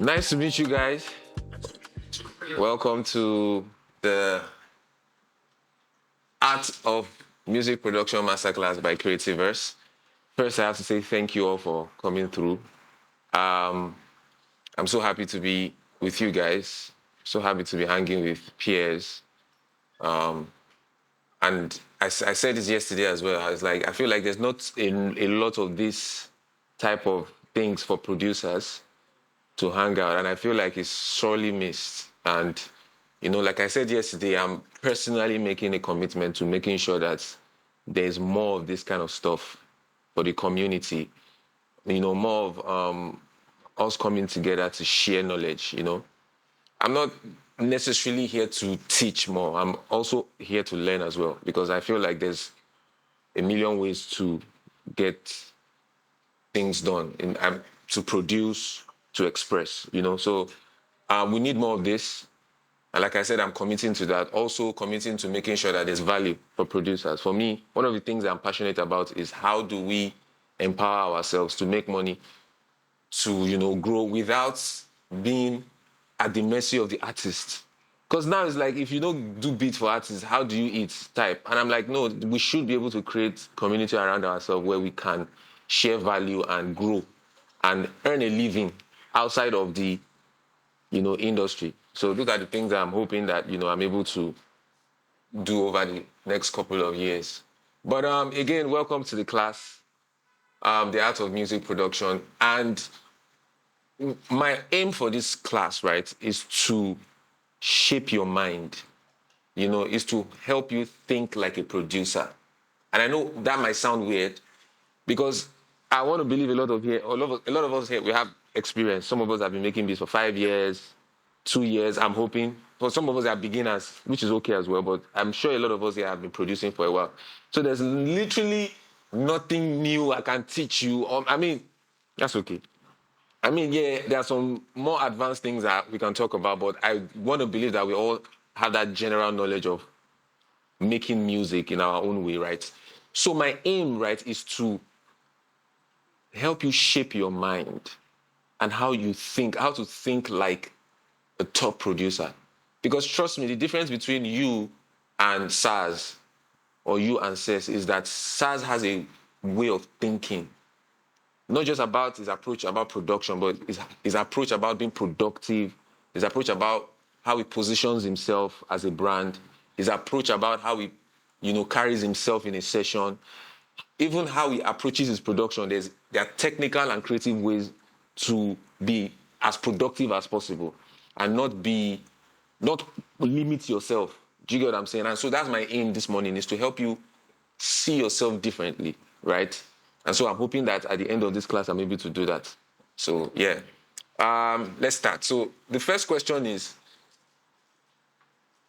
Nice to meet you guys. Welcome to the Art of Music Production Masterclass by Creativerse. First, I have to say thank you all for coming through. I'm so happy to be with you guys. So happy to be hanging with peers. And I said this yesterday as well. I feel like there's not a lot of this type of things for producers to hang out, and I feel like it's sorely missed. And like I said yesterday, I'm personally making a commitment to making sure that there's more of this kind of stuff for the community. More of us coming together to share knowledge. I'm not necessarily here to teach more. I'm also here to learn as well, because I feel like there's a million ways to get things done, to produce, to express. So we need more of this. And like I said, I'm committing to that. Also committing to making sure that there's value for producers. For me, one of the things I'm passionate about is how do we empower ourselves to make money, to, grow without being at the mercy of the artist. Because now it's like, if you don't do beats for artists, how do you eat type? And I'm like, no, we should be able to create community around ourselves where we can share value and grow and earn a living outside of the, industry. So those are the things that I'm hoping that, I'm able to do over the next couple of years. But again, welcome to the class, the Art of Music Production. And my aim for this class, right, is to shape your mind, is to help you think like a producer. And I know that might sound weird, because I want to believe a lot of us here, we have experience. Some of us have been making beats for 5 years, 2 years, I'm hoping. For some of us are beginners, which is okay as well, but I'm sure a lot of us here have been producing for a while. So there's literally nothing new I can teach you. That's okay. Yeah, there are some more advanced things that we can talk about, but I want to believe that we all have that general knowledge of making music in our own way, right? So my aim, right, is to help you shape your mind and how to think like a top producer. Because trust me, the difference between you and Saz or you and Sess is that Saz has a way of thinking, not just about his approach about production, but his approach about being productive, his approach about how he positions himself as a brand, his approach about how he, carries himself in a session, even how he approaches his production. There are technical and creative ways to be as productive as possible and not limit yourself. Do you get what I'm saying? And so that's my aim this morning, is to help you see yourself differently, right? And so I'm hoping that at the end of this class, I'm able to do that. So, yeah. Let's start. So the first question is,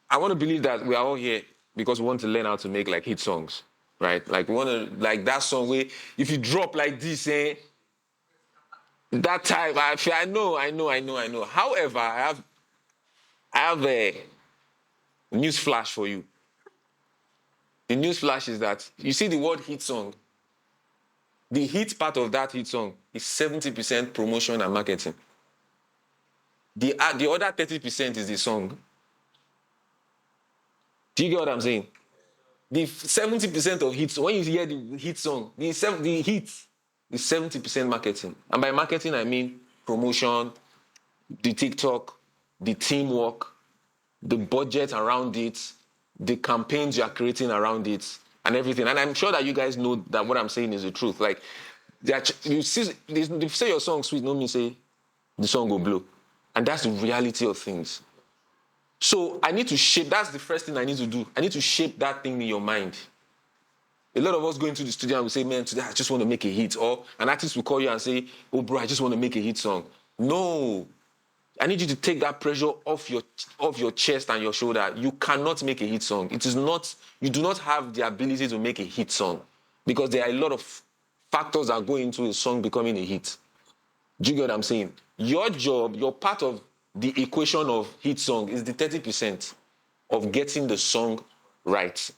I want to believe that we are all here because we want to learn how to make like hit songs, right? Like we want to, like that song where if you drop like this, that type, I know. However, I have a news flash for you. The news flash is that you see the word hit song. The hit part of that hit song is 70% promotion and marketing. The other 30% is the song. Do you get what I'm saying? The 70% of hits, when you hear the hit song, the hit is 70% marketing. And by marketing, I mean promotion, the TikTok, the teamwork, the budget around it, the campaigns you are creating around it, and everything. And I'm sure that you guys know that what I'm saying is the truth. Like, you see, they say your song sweet, no mean say the song will blow. And that's the reality of things. So I need to shape, that's the first thing I need to do. I need to shape that thing in your mind. A lot of us go into the studio and we say, man, today I just want to make a hit. Or an artist will call you and say, oh, bro, I just want to make a hit song. No. I need you to take that pressure off your chest and your shoulder. You cannot make a hit song. You do not have the ability to make a hit song, because there are a lot of factors that go into a song becoming a hit. Do you get what I'm saying? Your job, your part of the equation of hit song is the 30% of getting the song right.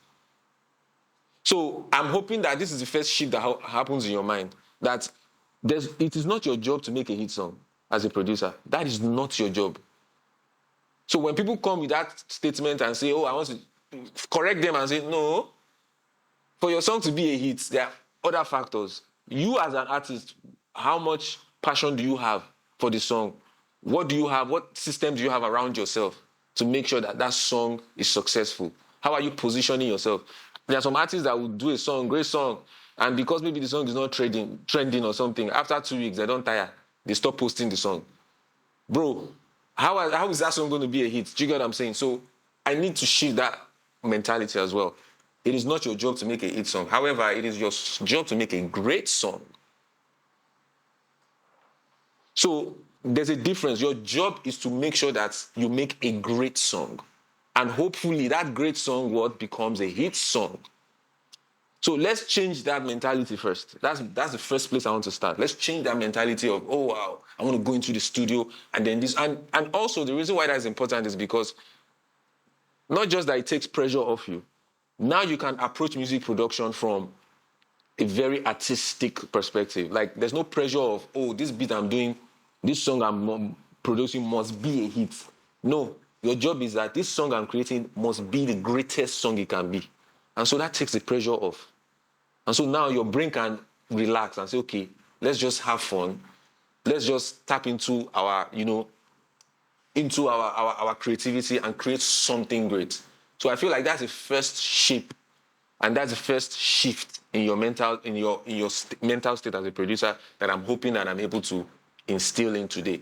So I'm hoping that this is the first shift that happens in your mind, that it is not your job to make a hit song. as a producer. That is not your job. So when people come with that statement and say, oh, I want to correct them and say, no, for your song to be a hit, there are other factors. You as an artist, how much passion do you have for the song? What do you have? What system do you have around yourself to make sure that that song is successful? How are you positioning yourself? There are some artists that will do a song, great song, and because maybe the song is not trending or something, after 2 weeks, they don't tire. They stop posting the song. Bro, how is that song going to be a hit? Do you get what I'm saying? So I need to shift that mentality as well. It is not your job to make a hit song. However, it is your job to make a great song. So there's a difference. Your job is to make sure that you make a great song. And hopefully that great song what becomes a hit song. So let's change that mentality first. That's the first place I want to start. Let's change that mentality of, oh, wow, I want to go into the studio and then this. And also the reason why that's important is because not just that it takes pressure off you. Now you can approach music production from a very artistic perspective. Like there's no pressure of, oh, this beat I'm doing, this song I'm producing must be a hit. No, your job is that this song I'm creating must be the greatest song it can be. And so that takes the pressure off. And so now your brain can relax and say, okay, let's just have fun. Let's just tap into our, into our creativity and create something great. So I feel like that's the first shape and that's the first shift in your mental mental state as a producer that I'm hoping that I'm able to instill in today.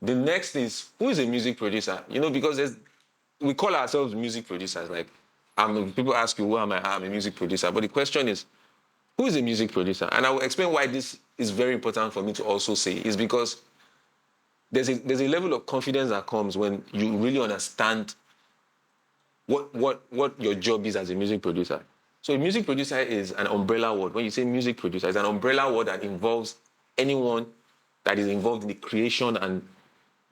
The next is, who is a music producer? Because we call ourselves music producers. Like, people ask you, who am I? I'm a music producer. But the question is, who is a music producer? And I will explain why this is very important for me to also say, is because there's a level of confidence that comes when you really understand what your job is as a music producer. So a music producer is an umbrella word. When you say music producer, it's an umbrella word that involves anyone that is involved in the creation and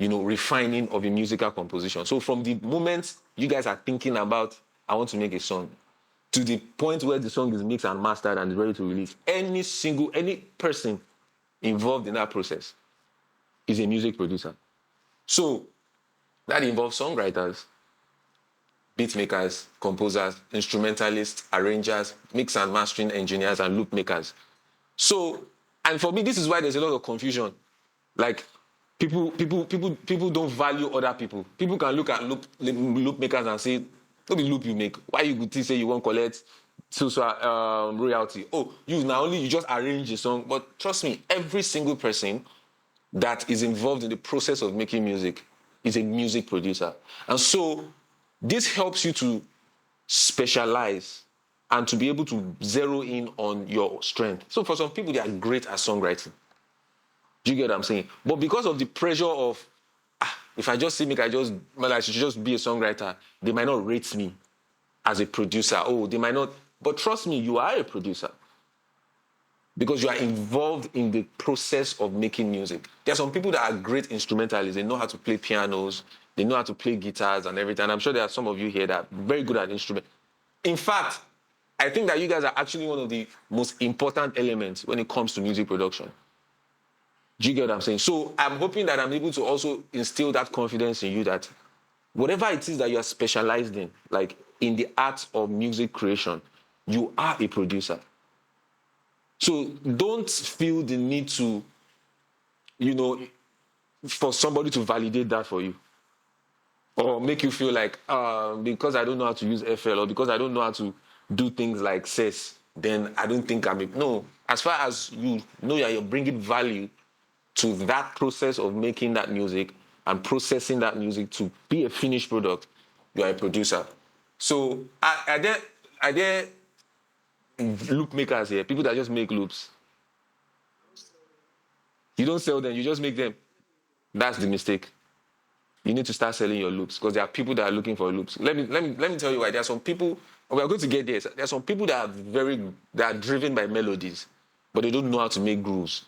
refining of a musical composition. So from the moment you guys are thinking about, I want to make a song, to the point where the song is mixed and mastered and is ready to release, any person involved in that process is a music producer. So that involves songwriters, beat makers, composers, instrumentalists, arrangers, mix and mastering engineers, and loop makers. So, and for me, this is why there's a lot of confusion. Like, people don't value other people. People can look at loop makers and say, "Don't be loop you make. Why you could say you won't collect royalty? Oh, you just arrange a song." But trust me, every single person that is involved in the process of making music is a music producer. And so this helps you to specialize and to be able to zero in on your strength. So for some people, they are great at songwriting. Do you get what I'm saying? But because of the pressure of, if I just sing, I should just be a songwriter, they might not rate me as a producer. Oh, they might not. But trust me, you are a producer because you are involved in the process of making music. There are some people that are great instrumentalists. They know how to play pianos. They know how to play guitars and everything. And I'm sure there are some of you here that are very good at instruments. In fact, I think that you guys are actually one of the most important elements when it comes to music production. Do you get what I'm saying? So I'm hoping that I'm able to also instill that confidence in you that whatever it is that you are specialized in, like in the art of music creation, you are a producer. So don't feel the need to, for somebody to validate that for you. Or make you feel like, because I don't know how to use FL or because I don't know how to do things like Sess, then I don't think no. As far as you know that you're bringing value to that process of making that music and processing that music to be a finished product, you are a producer. So are there loop makers here, people that just make loops? You don't sell them, you just make them. That's the mistake. You need to start selling your loops because there are people that are looking for loops. Let me tell you why. There are some people, we are going to get there. There are some people that are driven by melodies, but they don't know how to make grooves.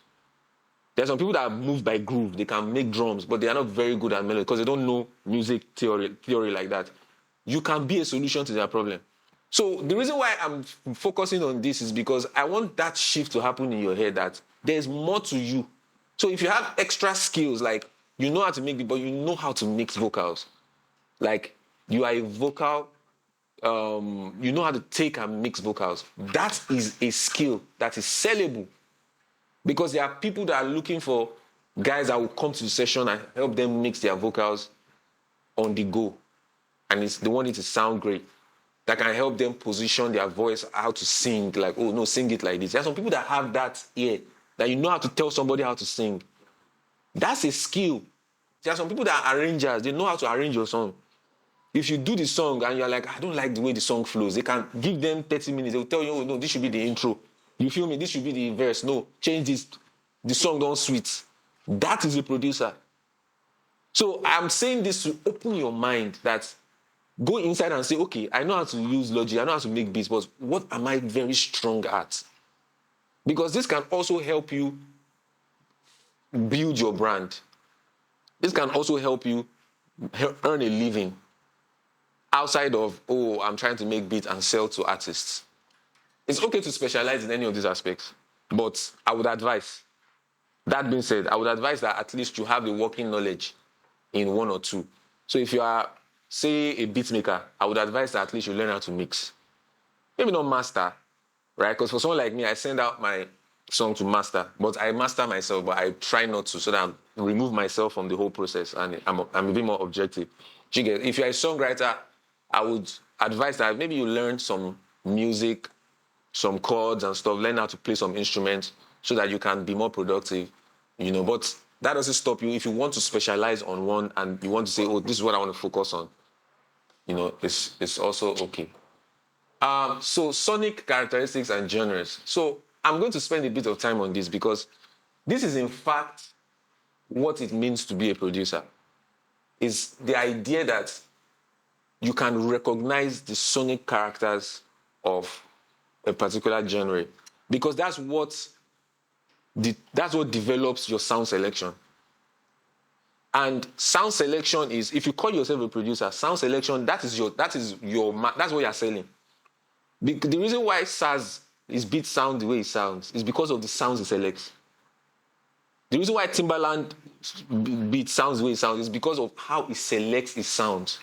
There are some people that are moved by groove. They can make drums, but they are not very good at melody because they don't know music theory like that. You can be a solution to their problem. So the reason why I'm focusing on this is because I want that shift to happen in your head that there's more to you So if you have extra skills, like you know how to make beat, but you know how to mix vocals, like you are a vocal, you know how to take and mix vocals. That is a skill that is sellable, because there are people that are looking for guys that will come to the session and help them mix their vocals on the go. And they want it to sound great. That can help them position their voice, how to sing, like, oh no, sing it like this. There are some people that have that ear, that you know how to tell somebody how to sing. That's a skill. There are some people that are arrangers, they know how to arrange your song. If you do the song and you're like, I don't like the way the song flows, they can give them 30 minutes. They'll tell you, oh no, this should be the intro. You feel me? This should be the verse. No, change this. The song don't sweet. That is a producer. So I'm saying this to open your mind, that go inside and say, okay, I know how to use Logic, I know how to make beats, but what am I very strong at? Because this can also help you build your brand. This can also help you earn a living outside of, oh, I'm trying to make beats and sell to artists. It's okay to specialize in any of these aspects, but I would advise, that being said, I would advise that at least you have a working knowledge in one or two. So if you are, say, a beat maker, I would advise that at least you learn how to mix. Maybe not master, right? Because for someone like me, I send out my song to master, but I master myself, but I try not to, so that I remove myself from the whole process and I'm a bit more objective. If you're a songwriter, I would advise that maybe you learn some music, some chords and stuff, learn how to play some instruments so that you can be more productive, but that doesn't stop you. If you want to specialize on one and you want to say, oh, this is what I want to focus on, it's also okay. So sonic characteristics and genres. So I'm going to spend a bit of time on this because this is in fact what it means to be a producer. Is the idea that you can recognize the sonic characters of a particular genre, because that's what develops your sound selection. And sound selection is, if you call yourself a producer, sound selection, that's what you're selling. The reason why Sess is beat sound the way it sounds is because of the sounds it selects. The reason why Timbaland beat sounds the way it sounds is because of how it selects its sounds.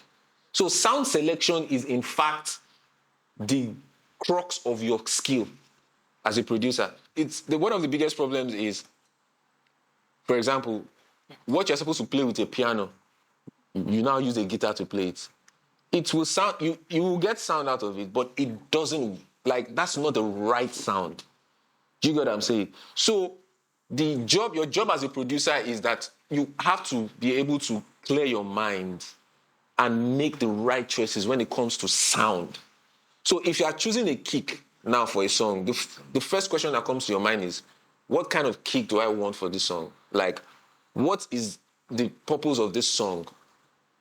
So sound selection is in fact the crux of your skill as a producer. One of the biggest problems is, for example, what you're supposed to play with a piano, you now use a guitar to play it. It will sound, you will get sound out of it, but it doesn't, that's not the right sound. Do you get what I'm saying? So your job as a producer is that you have to be able to clear your mind and make the right choices when it comes to sound. So if you are choosing a kick now for a song, the first question that comes to your mind is, what kind of kick do I want for this song? What is the purpose of this song?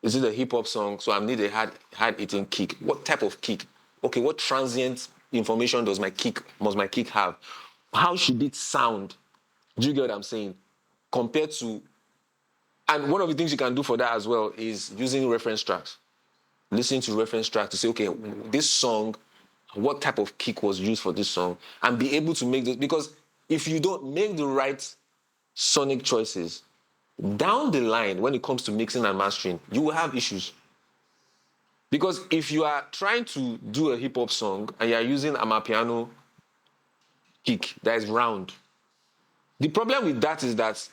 Is it a hip-hop song? So I need a hard-hitting kick. What type of kick? Okay, what transient information must my kick have? How should it sound? Do you get what I'm saying? Compared to, and one of the things you can do for that as well is using reference tracks. Listening to reference tracks to say, okay, this song, what type of kick was used for this song? And be able to make this, because if you don't make the right sonic choices, down the line, when it comes to mixing and mastering, you will have issues. Because if you are trying to do a hip-hop song and you are using a amapiano kick that is round, the problem with that is that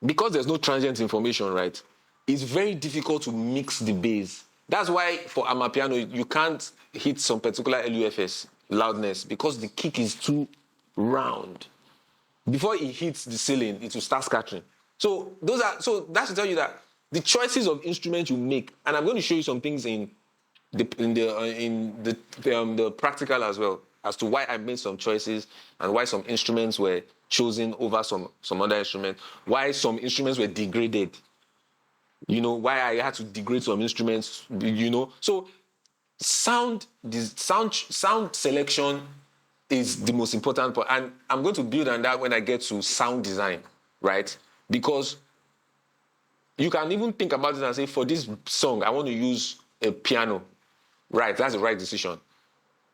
because there's no transient information, right, it's very difficult to mix the bass. That's why for amapiano, you can't hit some particular LUFS, loudness, because the kick is too round. Before it hits the ceiling, it will start scattering. So that's to tell you that the choices of instruments you make, and I'm going to show you some things in the practical as well, as to why I made some choices and why some instruments were chosen over some other instruments, why some instruments were degraded, why I had to degrade some instruments, So sound selection is the most important part, and I'm going to build on that when I get to sound design, right? Because you can even think about it and say, for this song, I want to use a piano. Right, that's the right decision.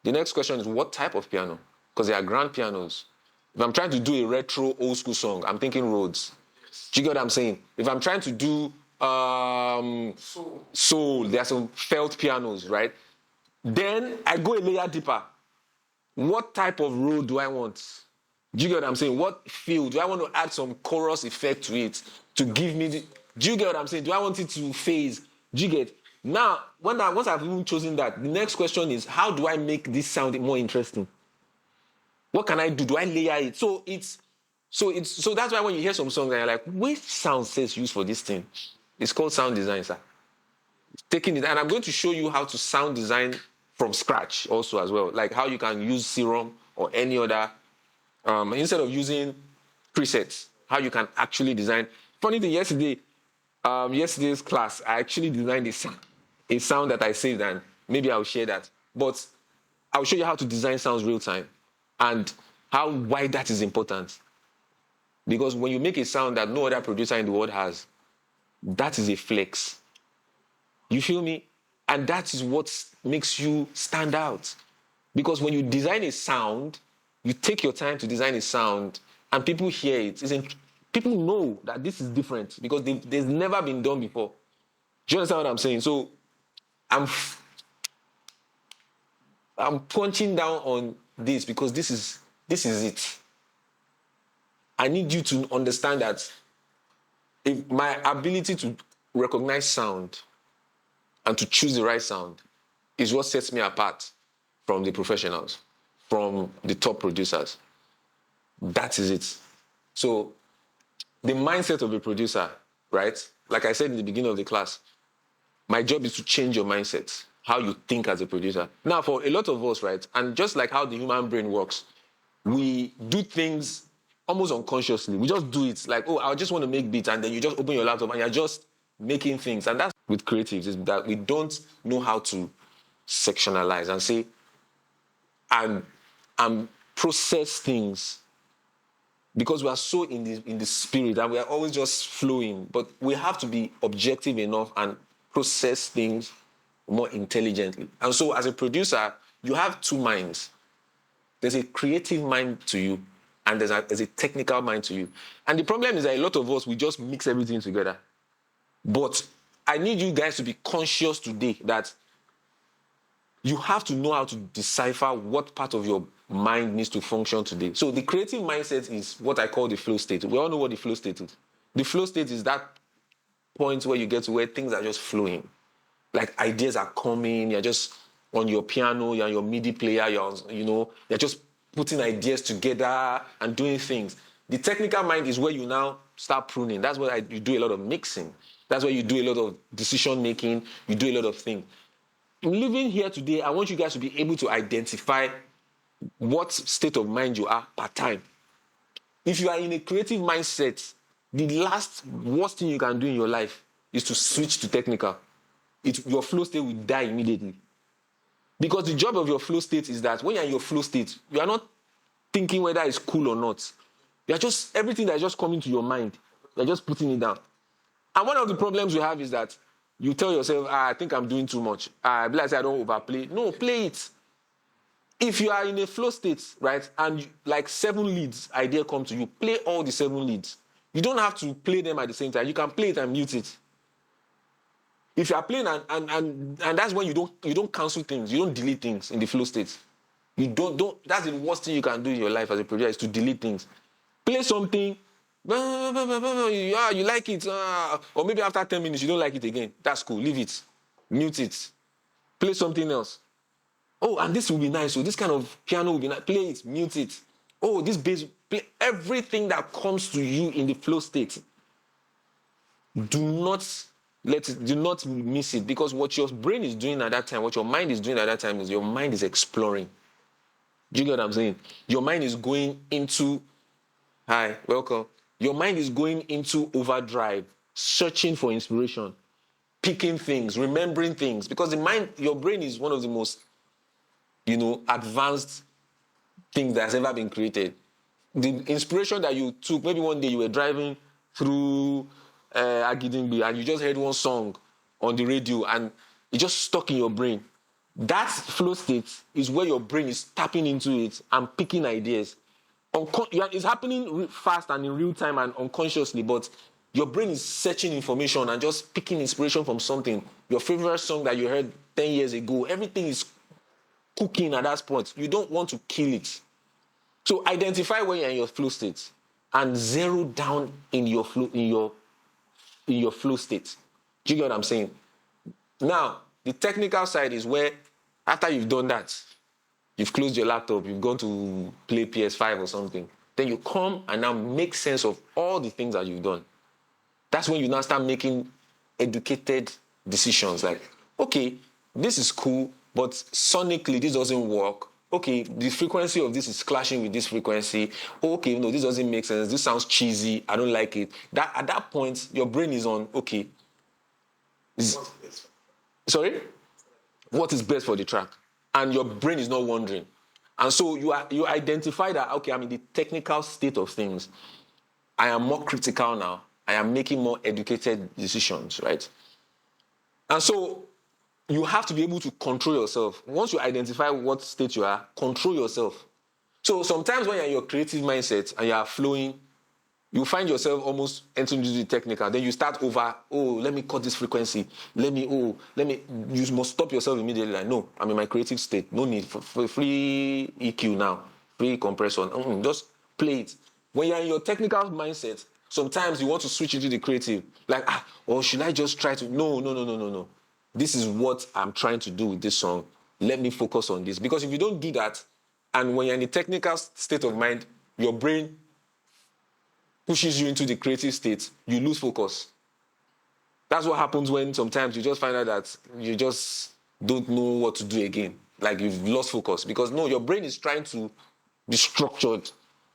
The next question is, what type of piano? Because there are grand pianos, If I'm trying to do a retro old school song, I'm thinking Rhodes. Do you get what I'm saying? If I'm trying to do soul, there are some felt pianos, right? Then I go a layer deeper. What type of road do I want? Do you get what I'm saying? What feel? Do I want to add some chorus effect to it to give me the... Do you get what I'm saying? Do I want it to phase? Do you get? Now, once I've even chosen that, the next question is, how do I make this sound more interesting? What can I do? Do I layer it? So that's why when you hear some songs and you're like, which sound Sess use for this thing? It's called sound design, sir. Taking it, and I'm going to show you how to sound design from scratch also as well, like how you can use Serum or any other, instead of using presets, how you can actually design. Funny thing, yesterday's class, I actually designed a sound that I saved, and maybe I'll share that. But I'll show you how to design sounds real time and why that is important. Because when you make a sound that no other producer in the world has, that is a flex. You feel me? And that is what makes you stand out. Because when you design a sound, you take your time to design a sound, and people hear it. People know that this is different because there's never been done before. Do you understand what I'm saying? So I'm punching down on this because this is it. I need you to understand that if my ability to recognize sound and to choose the right sound is what sets me apart from the professionals, from the top producers. That is it. So the mindset of a producer, right? Like I said in the beginning of the class, my job is to change your mindset, how you think as a producer. Now, for a lot of us, right, and just like how the human brain works, we do things almost unconsciously. We just do it like, oh, I just want to make beats, and then you just open your laptop and you're just making things. And that's with creatives, is that we don't know how to sectionalize and say, and process things, because we are so in the spirit and we are always just flowing. But we have to be objective enough and process things more intelligently. And so as a producer, you have two minds. There's a creative mind to you, and there's a technical mind to you. And the problem is that a lot of us, we just mix everything together. But I need you guys to be conscious today that you have to know how to decipher what part of your mind needs to function today. So the creative mindset is what I call the flow state. We all know what the flow state is. The flow state is that point where you get to where things are just flowing. Like ideas are coming, you're just on your piano, you're on your MIDI player, you're just putting ideas together and doing things. The technical mind is where you now start pruning. That's where you do a lot of mixing. That's where you do a lot of decision making. You do a lot of things. Living here today, I want you guys to be able to identify what state of mind you are per time. If you are in a creative mindset, the worst thing you can do in your life is to switch to technical. Your flow state will die immediately. Because the job of your flow state is that when you're in your flow state, you are not thinking whether it's cool or not. You're just, everything that's just coming to your mind, you're just putting it down. And one of the problems we have is that you tell yourself, I think I'm doing too much. I don't overplay. No, play it. If you are in a flow state, right, and like 7 leads idea come to you, play all the 7 leads. You don't have to play them at the same time. You can play it and mute it. If you are playing and that's when you don't cancel things, you don't delete things in the flow state. You don't. That's the worst thing you can do in your life as a producer, is to delete things. Play something, you like it, or maybe after 10 minutes you don't like it again. That's cool. Leave it, mute it, play something else. Oh, and this will be nice. So this kind of piano will be nice. Play it, mute it. Oh, this bass, play everything that comes to you in the flow state. Do not miss it, because what your brain is doing at that time, what your mind is doing at that time, is your mind is exploring. Do you get what I'm saying? Your mind is going into, hi, welcome. Your mind is going into overdrive, searching for inspiration, picking things, remembering things, because your brain is one of the most, advanced things that's ever been created. The inspiration that you took, maybe one day you were driving through Agidingbi and you just heard one song on the radio and it just stuck in your brain. That flow state is where your brain is tapping into it and picking ideas. It's happening fast and in real time and unconsciously, but your brain is searching information and just picking inspiration from something. Your favorite song that you heard 10 years ago, everything is cooking at that point. You don't want to kill it. So identify when you're in your flow state and zero down in your flow state. Do you get what I'm saying? Now, the technical side is where after you've done that, you've closed your laptop, you've gone to play PS5 or something, then you come and now make sense of all the things that you've done. That's when you now start making educated decisions like, okay, this is cool, but sonically this doesn't work. Okay, the frequency of this is clashing with this frequency. Okay, no, this doesn't make sense. This sounds cheesy. I don't like it. That at that point, your brain is on, okay. Sorry? What is best for the track? And your brain is not wondering. And so you identify that, okay, I'm in the technical state of things. I am more critical now. I am making more educated decisions, right? And so you have to be able to control yourself. Once you identify what state you are, control yourself. So sometimes when you're in your creative mindset and you are flowing, you find yourself almost entering into the technical. Then you start over, let me cut this frequency. You must stop yourself immediately. Like, no, I'm in my creative state. No need for free EQ now, free compressor. Just play it. When you're in your technical mindset, sometimes you want to switch into the creative. Like, or should I just try to? No. This is what I'm trying to do with this song. Let me focus on this. Because if you don't do that, and when you're in the technical state of mind, your brain pushes you into the creative state, you lose focus. That's what happens when sometimes you just find out that you just don't know what to do again. Like you've lost focus. Because no, your brain is trying to be structured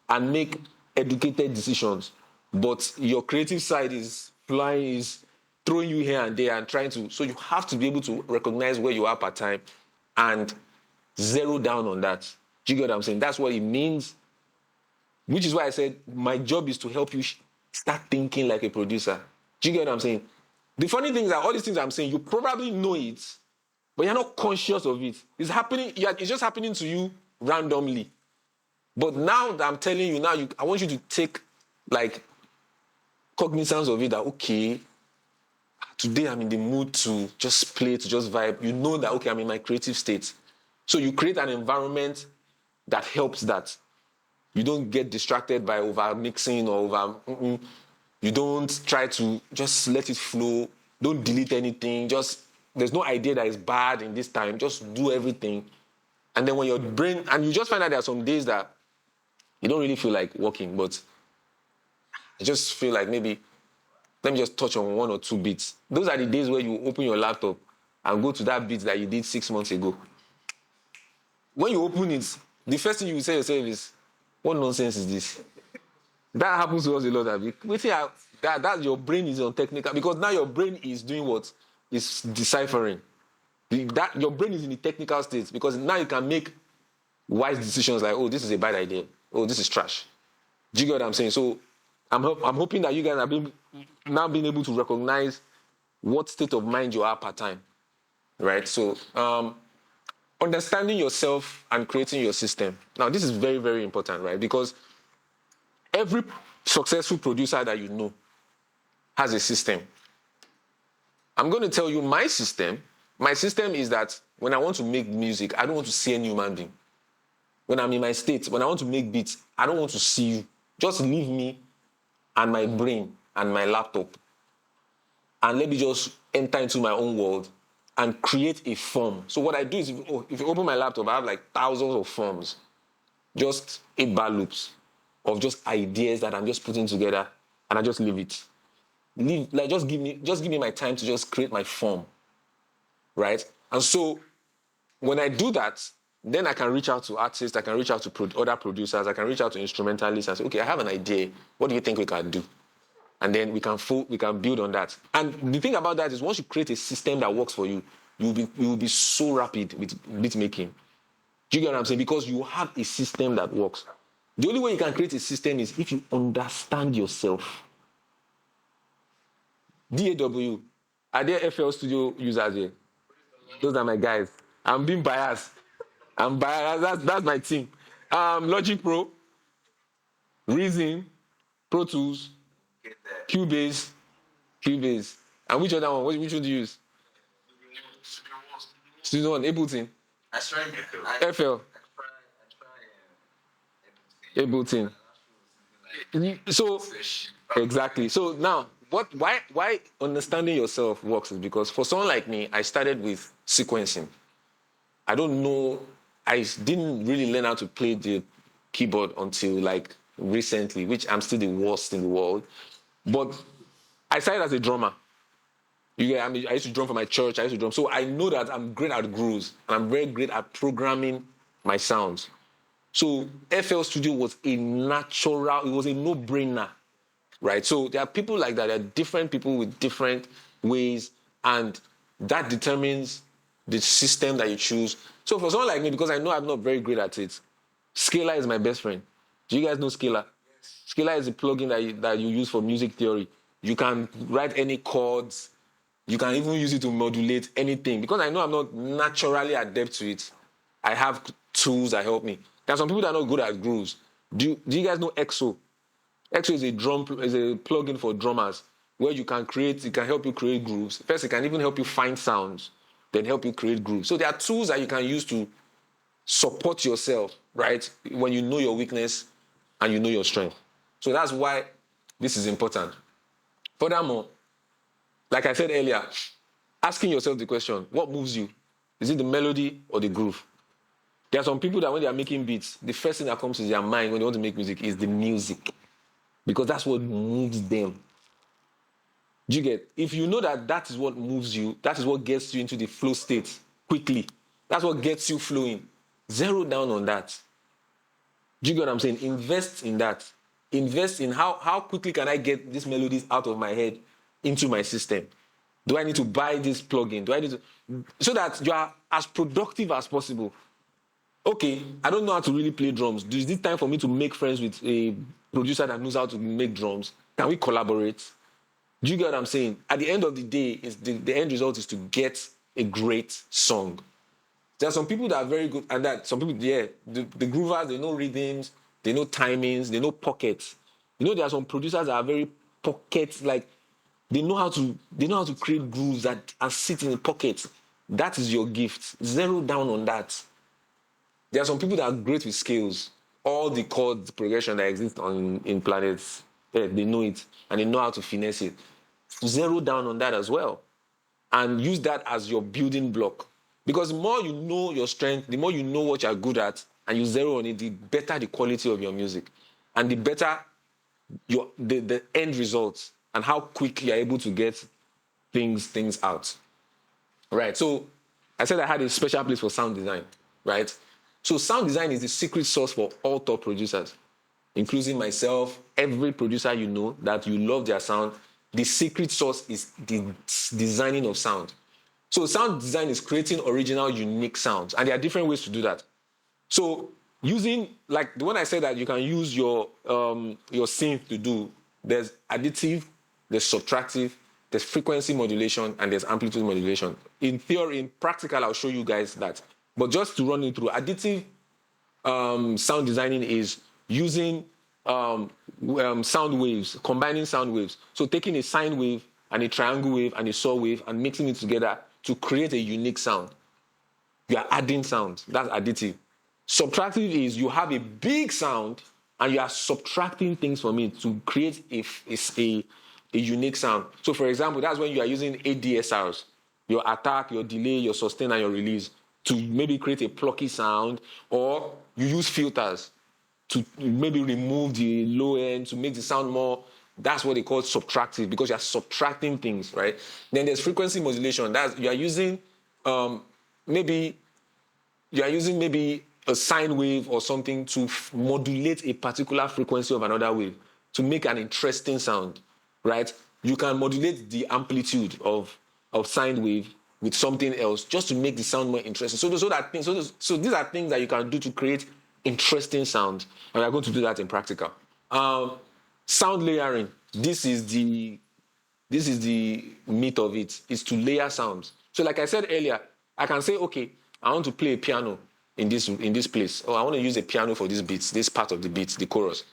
and make educated decisions. But your creative side is flying, is throwing you here and there and trying to. So you have to be able to recognize where you are per time and zero down on that. Do you get what I'm saying? That's what it means. Which is why I said my job is to help you start thinking like a producer. Do you get what I'm saying? The funny thing is that all these things I'm saying, you probably know it, but you're not conscious of it. It's happening. It's just happening to you randomly. But now that I'm telling you, I want you to take like cognizance of it that, okay, today I'm in the mood to just play, to just vibe. You know that, okay, I'm in my creative state. So you create an environment that helps that. You don't get distracted by over mixing or over. You don't try to just let it flow. Don't delete anything. There's no idea that it's bad in this time. Just do everything. And then when your brain, and you just find out there are some days that you don't really feel like working, but I just feel like maybe, let me just touch on 1 or 2 beats. Those are the days where you open your laptop and go to that beat that you did 6 months ago. When you open it, the first thing you will say to yourself is, what nonsense is this? That happens to us a lot. That your brain is on technical, because now your brain is doing what? Is deciphering. Your brain is in the technical state because now you can make wise decisions like, this is a bad idea. This is trash. Do you get what I'm saying? So I'm hoping that you guys are now being able to recognize what state of mind you are per time, right? So understanding yourself and creating your system. Now, this is very, very important, right? Because every successful producer that you know has a system. I'm going to tell you my system. My system is that when I want to make music, I don't want to see any human being. When I'm in my state, when I want to make beats, I don't want to see you. Just leave me and my brain and my laptop. And let me just enter into my own world and create a form. So what I do is, if you open my laptop, I have like thousands of forms, just 8-bar loops of just ideas that I'm just putting together, and I just leave it. Just give me my time to just create my form, right? And so when I do that, then I can reach out to artists, I can reach out to other producers, I can reach out to instrumentalists and say, okay, I have an idea. What do you think we can do? And then we can build on that. And the thing about that is once you create a system that works for you, you will be so rapid with beat making. Do you get what I'm saying? Because you have a system that works. The only way you can create a system is if you understand yourself. DAW, are there FL Studio users here? Those are my guys. I'm being biased. That's my team. Logic Pro. Reason, Pro Tools, Cubase. And which other one? Which one do you use? Studio One, Ableton. I tried FL. Ableton. So exactly. So now, why understanding yourself works is because for someone like me, I started with sequencing. I don't know. I didn't really learn how to play the keyboard until like recently, which I'm still the worst in the world. But I started as a drummer. I used to drum for my church. I used to drum. So I know that I'm great at grooves and I'm very great at programming my sounds. So FL Studio was a natural, it was a no-brainer, right? So there are people like that. There are different people with different ways, and that determines the system that you choose. So for someone like me, because I know I'm not very great at it, Scalar is my best friend. Do you guys know Scalar? Yes. Scalar is a plugin that you use for music theory. You can write any chords. You can even use it to modulate anything. Because I know I'm not naturally adept to it, I have tools that help me. There are some people that are not good at grooves. Do you guys know EXO? EXO is a plugin for drummers where it can help you create grooves. First, it can even help you find sounds, then help you create grooves. So there are tools that you can use to support yourself, right? When you know your weakness and you know your strength. So that's why this is important. Furthermore, like I said earlier, asking yourself the question, what moves you? Is it the melody or the groove? There are some people that when they are making beats, the first thing that comes to their mind when they want to make music is the music. Because that's what moves them. Do you get? If you know that is what moves you, that is what gets you into the flow state quickly. That's what gets you flowing. Zero down on that. Do you get what I'm saying? Invest in that. Invest in how quickly can I get these melodies out of my head into my system? Do I need to buy this plugin? So that you are as productive as possible. Okay, I don't know how to really play drums. Is this time for me to make friends with a producer that knows how to make drums? Can we collaborate? Do you get what I'm saying? At the end of the day, the end result is to get a great song. There are some people that are very good at that. Some people, the groovers, they know rhythms, they know timings, they know pockets. There are some producers that are very pocket, like they know how to create grooves that are sitting in pockets. That is your gift. Zero down on that. There are some people that are great with scales. All the chord progression that exists in planets, they know it and they know how to finesse it. Zero down on that as well. And use that as your building block. Because the more you know your strength, the more you know what you're good at, and you zero on it, the better the quality of your music. And the better the end results and how quickly you're able to get things out. Right. So I said I had a special place for sound design, right? So sound design is the secret sauce for all top producers, including myself, every producer you know that you love their sound. The secret sauce is the designing of sound. So sound design is creating original, unique sounds. And there are different ways to do that. So using, like the one I said that you can use your synth to do, there's additive, there's subtractive, there's frequency modulation, and there's amplitude modulation. In theory, in practical, I'll show you guys that. But just to run it through, additive sound designing is using sound waves, combining sound waves. So taking a sine wave and a triangle wave and a saw wave and mixing it together to create a unique sound. You are adding sound. That's additive. Subtractive is you have a big sound and you are subtracting things from it to create a unique sound. So for example, that's when you are using ADSRs, your attack, your delay, your sustain, and your release to maybe create a plucky sound, or you use filters to maybe remove the low end to make the sound more. That's what they call subtractive, because you're subtracting things, right? Then there's frequency modulation. That's you are using maybe a sine wave or something to modulate a particular frequency of another wave to make an interesting sound, right? You can modulate the amplitude of sine wave with something else just to make the sound more interesting. So these are things that you can do to create interesting sounds, and we're going to do that in practical. Sound layering. This is the meat of it, is to layer sounds. So like I said earlier, I can say, okay, I want to play a piano in this place. Or I want to use a piano for this beat, this part of the beat, the chorus.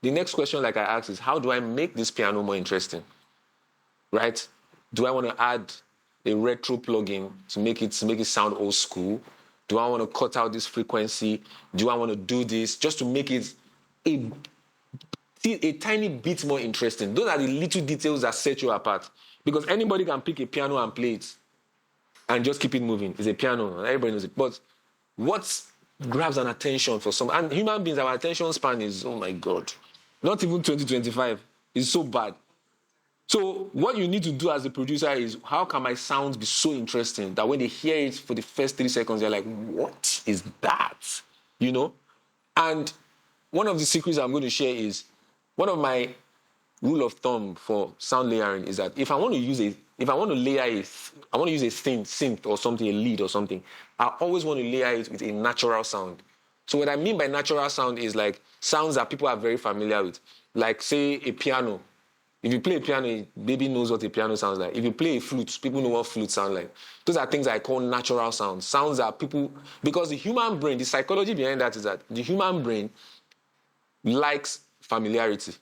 the next question, like I asked, is how do I make this piano more interesting? Right? Do I want to add a retro plugin to make it sound old school? Do I want to cut out this frequency? Do I want to do this just to make it a tiny bit more interesting? Those are the little details that set you apart. Because anybody can pick a piano and play it and just keep it moving. It's a piano, everybody knows it. But what grabs an attention for some, and human beings, our attention span is, oh my God, not even 2025. It's so bad. So what you need to do as a producer is, how can my sounds be so interesting that when they hear it for the first 3 seconds, they're like, what is that? You know? And one of the secrets I'm going to share is, one of my rule of thumb for sound layering is that if I want to use I want to use a synth or something, a lead or something, I always want to layer it with a natural sound. So what I mean by natural sound is like sounds that people are very familiar with. Like, say, a piano. If you play a piano, baby knows what a piano sounds like. If you play a flute, people know what flute sound like. Those are things I call natural sounds. Sounds that people, because the human brain, the psychology behind that is that the human brain likes familiarity.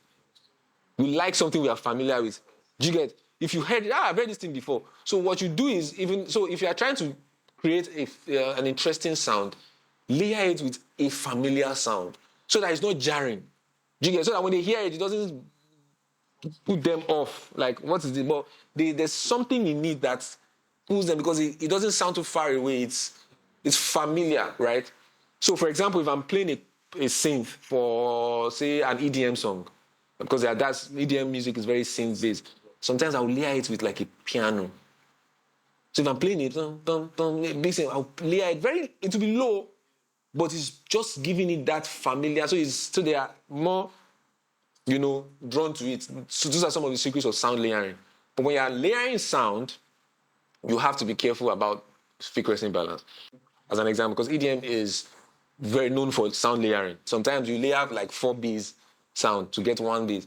We like something we are familiar with. Do you get? If you heard it, I've heard this thing before. So what you do is, if you are trying to create an interesting sound, layer it with a familiar sound so that it's not jarring. Do you get? So that when they hear it, it doesn't put them off. Like, what is it? But there's something in it that pulls them because it doesn't sound too far away. It's familiar, right? So, for example, if I'm playing a synth for, say, an EDM song, because that's EDM music is very synth-based, sometimes I'll layer it with like a piano. So if I'm playing it, I'll layer it it will be low, but it's just giving it that familiar. So they are more, drawn to it. So those are some of the secrets of sound layering. But when you are layering sound, you have to be careful about frequency balance. As an example, because EDM is very known for sound layering. Sometimes you layer like 4 bass sound to get 1 bass.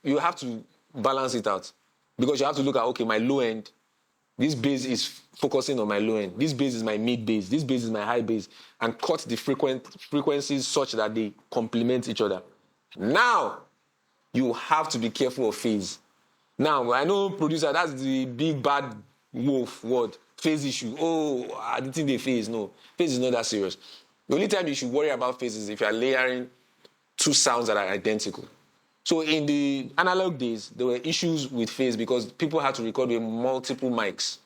You have to balance it out because you have to look at, okay, my low end, this bass is focusing on my low end. This bass is my mid bass. This bass is my high bass, and cut the frequencies such that they complement each other. Now, you have to be careful of phase. Now, I know producer, that's the big bad wolf word, phase issue. Oh, I didn't think they phase. No, phase is not that serious. The only time you should worry about phase is if you're layering 2 sounds that are identical. So in the analog days, there were issues with phase because people had to record with multiple mics.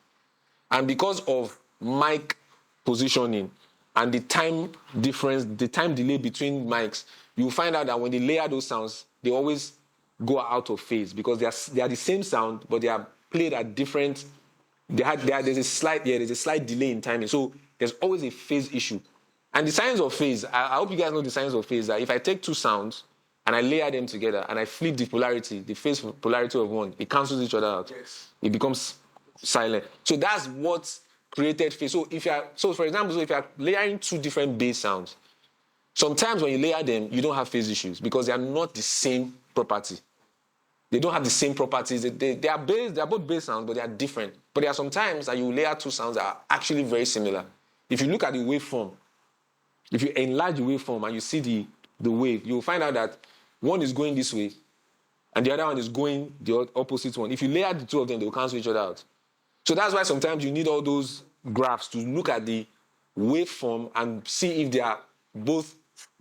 And because of mic positioning and the time difference, the time delay between mics, you find out that when they layer those sounds, they always go out of phase because they are the same sound, but they are played at different. There's a slight delay in timing. So there's always a phase issue. And the signs of phase, I hope you guys know the signs of phase, that if I take 2 sounds and I layer them together and I flip the polarity, the phase polarity of one, it cancels each other out. Yes. It becomes silent. So that's what created phase. So for example, if you're layering 2 different bass sounds, sometimes when you layer them, you don't have phase issues because they are not the same property. They don't have the same properties. They are both bass sounds, but they are different. But there are some times that you layer 2 sounds that are actually very similar. If you look at the waveform, if you enlarge the waveform and you see the wave, you'll find out that one is going this way and the other one is going the opposite one. If you layer the 2 of them, they'll cancel each other out. So that's why sometimes you need all those graphs to look at the waveform and see if they are both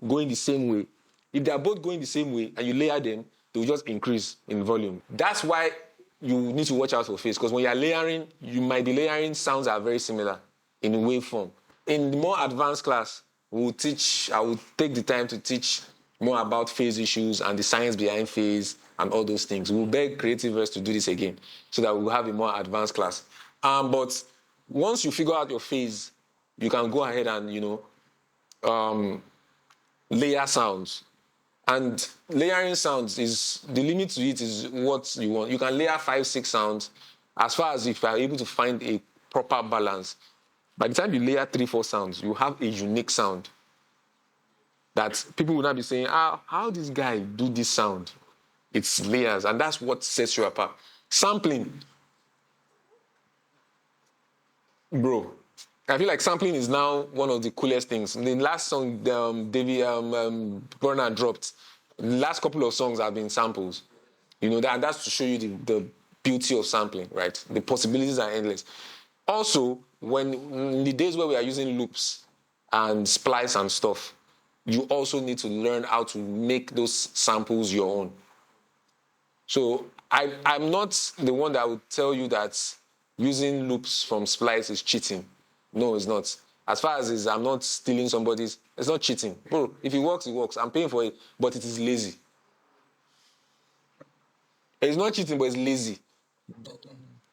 going the same way. If they are both going the same way and you layer them, they will just increase in volume. That's why you need to watch out for phase, because when you are layering, you might be layering sounds that are very similar in waveform. In the more advanced class, I will take the time to teach more about phase issues and the science behind phase and all those things. We'll beg Creativerse to do this again so that we'll have a more advanced class. But once you figure out your phase, you can go ahead and, layer sounds. And layering sounds is, the limit to it is what you want. You can layer 5, 6 sounds as far as if you are able to find a proper balance. By the time you layer 3, 4 sounds, you have a unique sound that people will not be saying, how this guy do this sound? It's layers, and that's what sets you apart. Sampling. Bro, I feel like sampling is now one of the coolest things. The last song David Bernard dropped, the last couple of songs have been samples. You know, that's to show you the beauty of sampling, right? The possibilities are endless. Also, when in the days where we are using loops and splice and stuff, you also need to learn how to make those samples your own. So I'm not the one that would tell you that using loops from splice is cheating. No, it's not. As far as I'm not stealing somebody's, it's not cheating. Bro, if it works, it works. I'm paying for it, but it is lazy. It's not cheating, but it's lazy.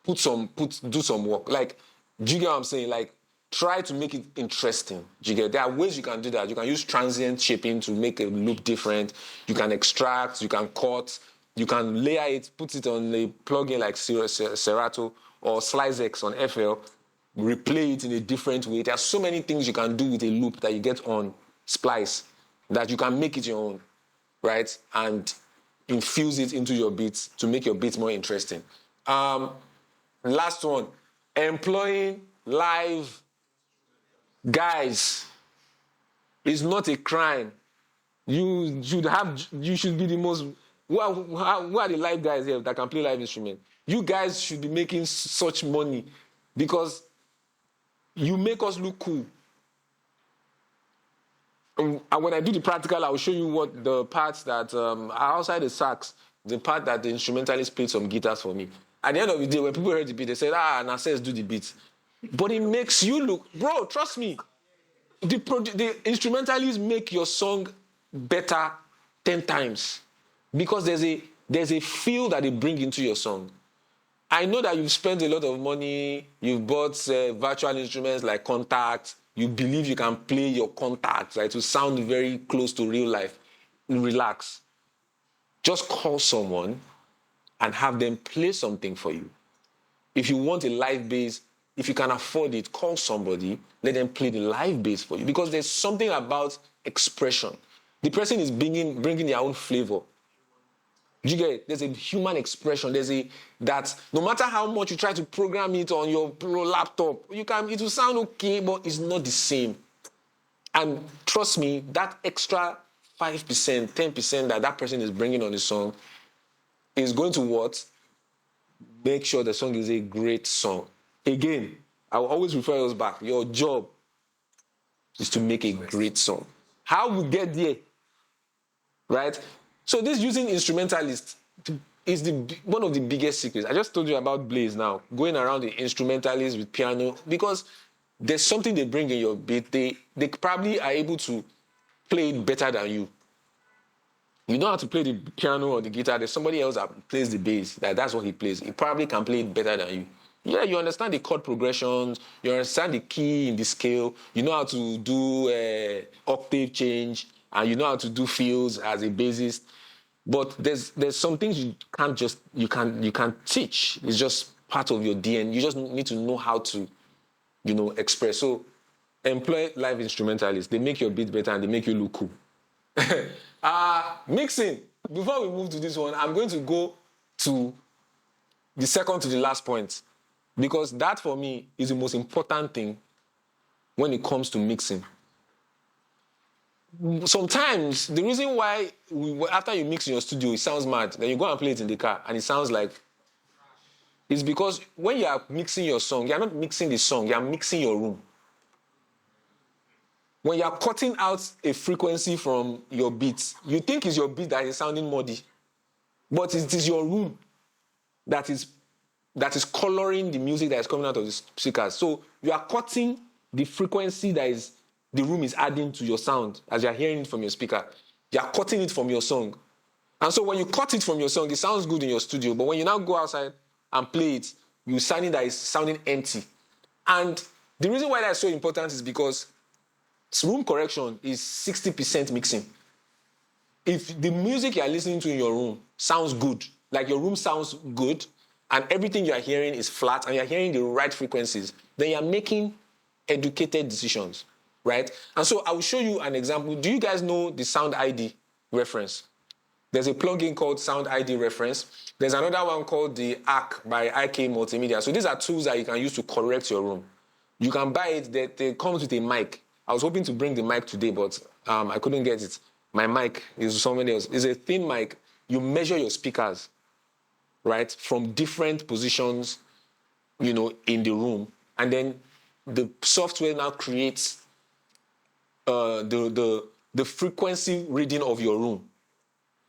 Do some work. Like, do you get what I'm saying? Like, try to make it interesting. Do you get? There are ways you can do that. You can use transient shaping to make a loop different. You can extract, you can cut, you can layer it, put it on a plugin like Serato or SliceX on FL, replay it in a different way. There are so many things you can do with a loop that you get on Splice that you can make it your own, right? And infuse it into your beats to make your beats more interesting. Last one, employing live guys is not a crime. You should be the most. Who are the live guys here that can play live instrument? You guys should be making such money because you make us look cool. And when I do the practical, I will show you what the parts that are outside the sax, the part that the instrumentalist played some guitars for me. At the end of the day, when people heard the beat, they said, Sess do the beats. But it makes you look, bro, trust me. The instrumentalists make your song better 10 times because there's a feel that they bring into your song. I know that you've spent a lot of money, you've bought virtual instruments like Contact, you believe you can play your Contact, right, to sound very close to real life. Relax. Just call someone and have them play something for you. If you want a live bass, if you can afford it, call somebody, let them play the live bass for you. Because there's something about expression. The person is bringing their own flavor. You get it? There's a human expression. That no matter how much you try to program it on your laptop, it will sound okay, but it's not the same. And trust me, that extra 5%, 10% that person is bringing on the song is going to what? Make sure the song is a great song. Again, I will always refer us back. Your job is to make a great song. How we get there, right? So this using instrumentalists is one of the biggest secrets. I just told you about Blaze now, going around the instrumentalists with piano, because there's something they bring in your beat. They probably are able to play it better than you. You know how to play the piano or the guitar. There's somebody else that plays the bass. That's what he plays. He probably can play it better than you. Yeah, you understand the chord progressions. You understand the key in the scale. You know how to do octave change, and you know how to do fills as a bassist. But there's some things you can't teach. It's just part of your DNA. You just need to know how to, express. So employ live instrumentalists. They make your beat better and they make you look cool. Mixing. Before we move to this one, I'm going to go to the second to the last point, because that for me is the most important thing when it comes to mixing. Sometimes the reason why after you mix in your studio it sounds mad, then you go and play it in the car and it sounds like, it's because when you are mixing your song, you are not mixing the song, you are mixing your room. When you are cutting out a frequency from your beat, you think it's your beat that is sounding muddy, but it is your room that is coloring the music that is coming out of the speakers. So you are cutting the frequency that the room is adding to your sound as you are hearing it from your speaker. You are cutting it from your song. And so when you cut it from your song, it sounds good in your studio, but when you now go outside and play it, you're sounding that it's sounding empty. And the reason why that's so important is because room correction is 60% mixing. If the music you're listening to in your room sounds good, like your room sounds good, and everything you're hearing is flat, and you're hearing the right frequencies, then you're making educated decisions, right? And so I will show you an example. Do you guys know the Sound ID reference? There's a plugin called Sound ID reference. There's another one called the ARC by IK Multimedia. So these are tools that you can use to correct your room. You can buy it. That it comes with a mic. I was hoping to bring the mic today, but I couldn't get it. My mic is somebody else. It's a thin mic. You measure your speakers, right, from different positions, in the room, and then the software now creates the frequency reading of your room,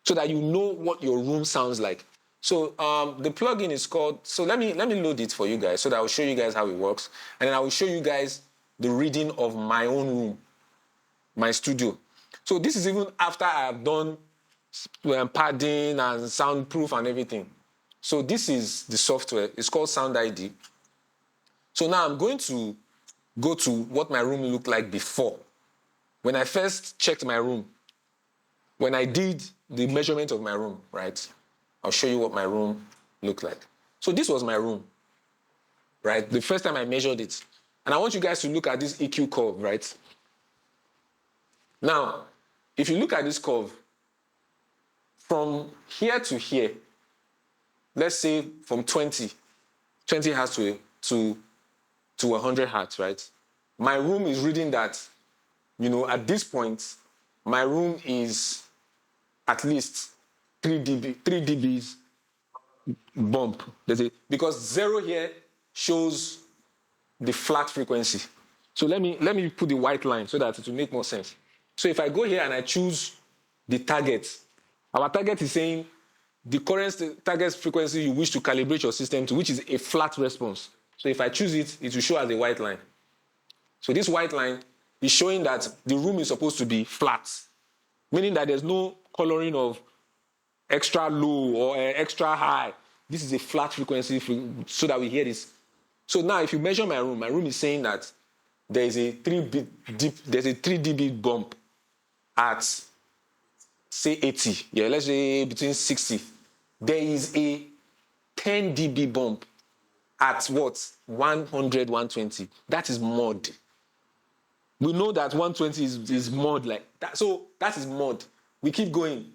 so that you know what your room sounds like. So the plugin is called. So let me load it for you guys, so that I'll show you guys how it works, and then I will show you guys the reading of my own room, my studio. So this is even after I have done padding and soundproof and everything. So this is the software. It's called Sound ID. So now I'm going to go to what my room looked like before. When I first checked my room, when I did the measurement of my room, right? I'll show you what my room looked like. So this was my room, right? The first time I measured it. And I want you guys to look at this EQ curve, right? Now, if you look at this curve, from here to here, let's say from 20 hertz to 100 hertz, right? My room is reading that, at this point, my room is at least 3 dBs bump. Because 0 here shows the flat frequency. So let me put the white line so that it will make more sense. So if I go here and I choose the target, our target is saying the current target frequency you wish to calibrate your system to, which is a flat response. So if I choose it, it will show as a white line. So this white line is showing that the room is supposed to be flat, meaning that there's no coloring of extra low or extra high. This is a flat frequency so that we hear this. So now if you measure my room is saying that there is a 3 dB bump at, say, 80. Yeah, let's say between 60. There is a 10 dB bump at what? 100, 120. That is mod. We know that 120 is mod like that. So that is mod. We keep going.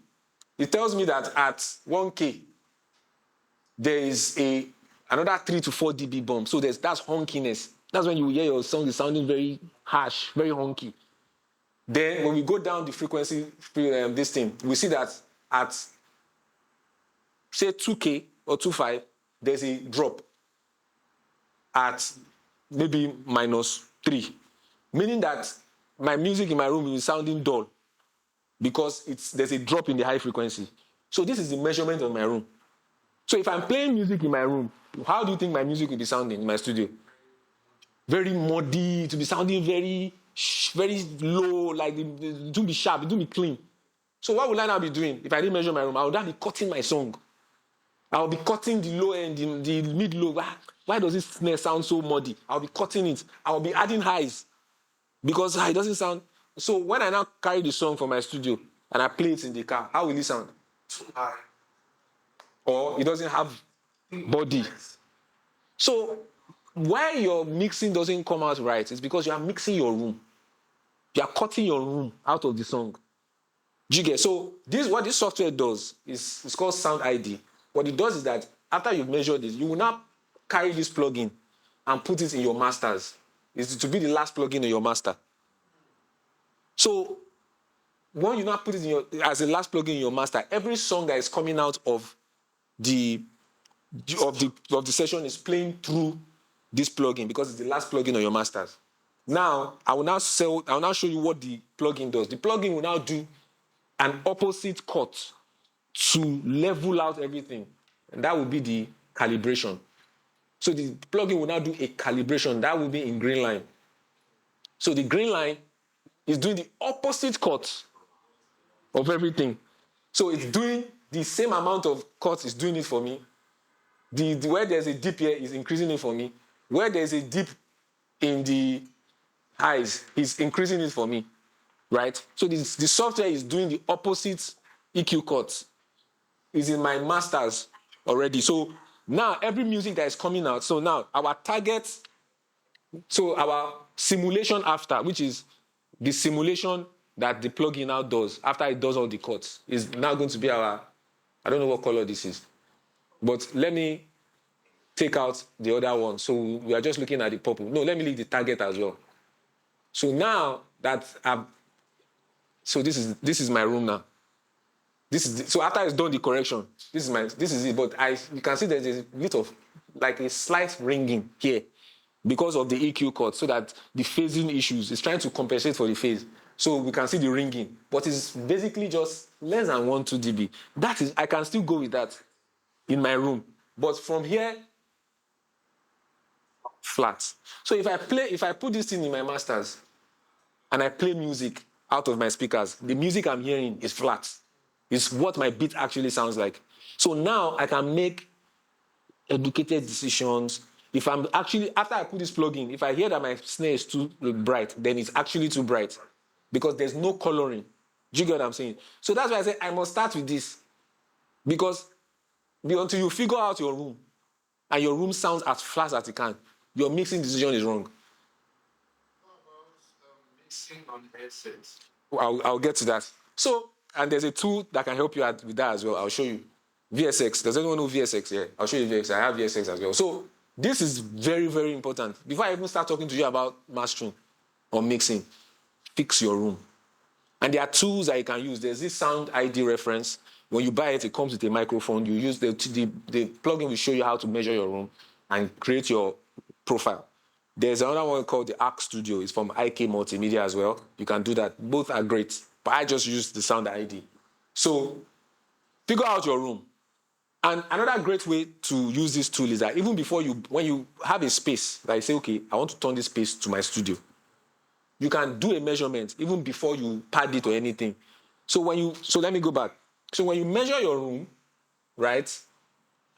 It tells me that at 1K, there is another 3 to 4 dB bump. So that's honkiness. That's when you hear your song is sounding very harsh, very honky. Then when we go down the frequency, this thing, we see that at, say, 2K or 2.5, there's a drop at maybe -3, meaning that my music in my room is sounding dull because there's a drop in the high frequency. So this is the measurement of my room. So if I'm playing music in my room, how do you think my music will be sounding in my studio? Very muddy, to be sounding very, very low, like it will be sharp, it will be clean. So what will I now be doing? If I didn't measure my room, I would now be cutting my song. I'll be cutting the low end, the mid-low. Why does this snare sound so muddy? I'll be cutting it. I'll be adding highs because it doesn't sound. So when I now carry the song from my studio and I play it in the car, how will it sound? Too high. Or it doesn't have body. So why your mixing doesn't come out right is because you are mixing your room. You are cutting your room out of the song. Do you get? So what this software does is it's called Sound ID. What it does is that after you've measured this, you will now carry this plugin and put it in your masters. It's to be the last plugin in your master. So when you now put it as the last plugin in your master, every song that is coming out of the session is playing through this plugin because it's the last plugin on your masters. Now I will now show you what the plugin does. The plugin will now do an opposite cut to level out everything, and that will be the calibration. So the plugin will now do a calibration that will be in green line. So the green line is doing the opposite cut of everything. So it's doing the same amount of cuts, it's doing it for me. Where there's a dip here is increasing it for me. Where there's a dip in the highs is increasing it for me, right? So the software is doing the opposite EQ cuts. It's in my masters already. So now every music that is coming out, so now our target, so our simulation after, which is the simulation that the plugin now does after it does all the cuts, is now going to be I don't know what color this is, but let me take out the other one. So we are just looking at the purple. No, let me leave the target as well. So now that so this is my room now. So after it's done the correction, this is it. But you can see there's a bit of like a slight ringing here because of the EQ cut, so that the phasing issues is trying to compensate for the phase. So we can see the ringing, but it's basically just less than 1-2 dB. That is, I can still go with that in my room. But from here, flat. So if I put this thing in my masters and I play music out of my speakers, the music I'm hearing is flat. It's what my beat actually sounds like. So now I can make educated decisions. If I'm actually, after I put this plug in, if I hear that my snare is too bright, then it's actually too bright because there's no coloring. Do you get what I'm saying? So that's why I say I must start with this, because until you figure out your room and your room sounds as flat as it can, your mixing decision is wrong. What about mixing on headsets? I'll get to that. So, and there's a tool that can help you with that as well. I'll show you. VSX. Does anyone know VSX? Yeah, I'll show you VSX. I have VSX as well. So this is very, very important. Before I even start talking to you about mastering or mixing, fix your room. And there are tools that you can use. There's this sound ID reference. When you buy it, it comes with a microphone. You use the plugin will show you how to measure your room and create your profile. There's another one called the Arc Studio. It's from IK Multimedia as well. You can do that. Both are great. But I just use the sound ID. So figure out your room. And another great way to use this tool is that even before when you have a space, like say, okay, I want to turn this space to my studio, you can do a measurement even before you pad it or anything. So let me go back. So when you measure your room, right,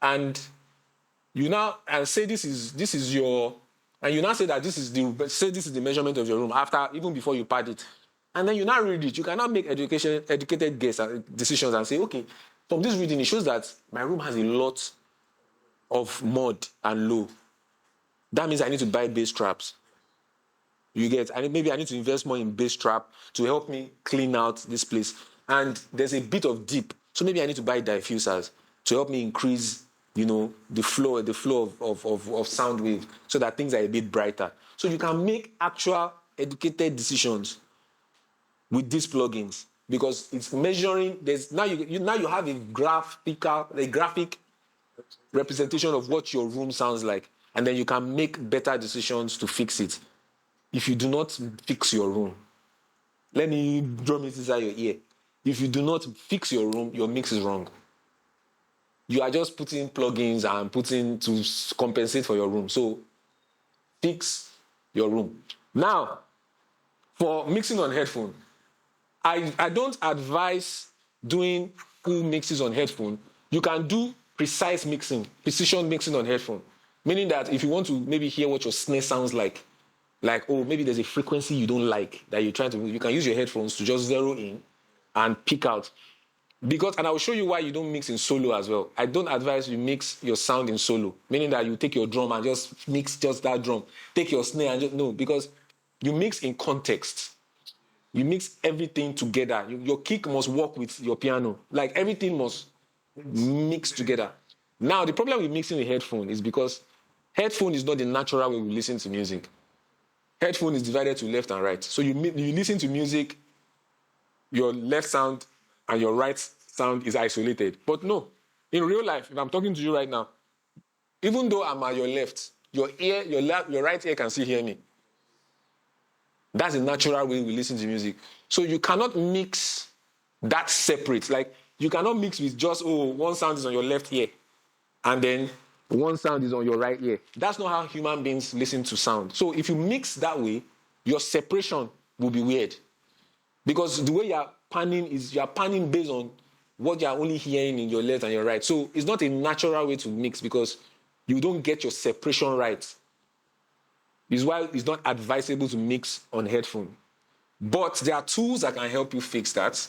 and you now say this is your, and you now say that this is the measurement of your room after, even before you pad it, and then you now read it, you cannot make educated guess and decisions and say, okay, from this reading it shows that my room has a lot of mud and low. That means I need to buy bass traps. You get, maybe I need to invest more in bass trap to help me clean out this place. And there's a bit of dip, so maybe I need to buy diffusers to help me increase, the flow of sound wave, so that things are a bit brighter. So you can make actual educated decisions with these plugins, because it's measuring. Now you have a graphic representation of what your room sounds like, and then you can make better decisions to fix it. If you do not fix your room, let me drum it inside your ear. If you do not fix your room, your mix is wrong. You are just putting plugins and putting to compensate for your room. So fix your room. Now, for mixing on headphone, I don't advise doing full mixes on headphone. You can do precision mixing on headphone. Meaning that if you want to maybe hear what your snare sounds like, maybe there's a frequency you don't like that you're trying to move, you can use your headphones to just zero in and pick out. And I will show you why you don't mix in solo as well. I don't advise you mix your sound in solo, meaning that you take your drum and just mix just that drum. Take your snare and no, because you mix in context. You mix everything together. Your kick must work with your piano. Like everything must mix together. Now, the problem with mixing with headphone is because headphone is not the natural way we listen to music. Headphone is divided to left and right. So you listen to music, your left sound and your right sound is isolated. But no, in real life, if I'm talking to you right now, even though I'm at your left, your right ear can still hear me. That's the natural way we listen to music. So you cannot mix that separate. Like, you cannot mix with just, one sound is on your left ear and then one sound is on your right ear. That's not how human beings listen to sound. So if you mix that way, your separation will be weird. Because the way you're panning based on what you're only hearing in your left and your right. So it's not a natural way to mix because you don't get your separation right. This is why it's not advisable to mix on headphone. But there are tools that can help you fix that.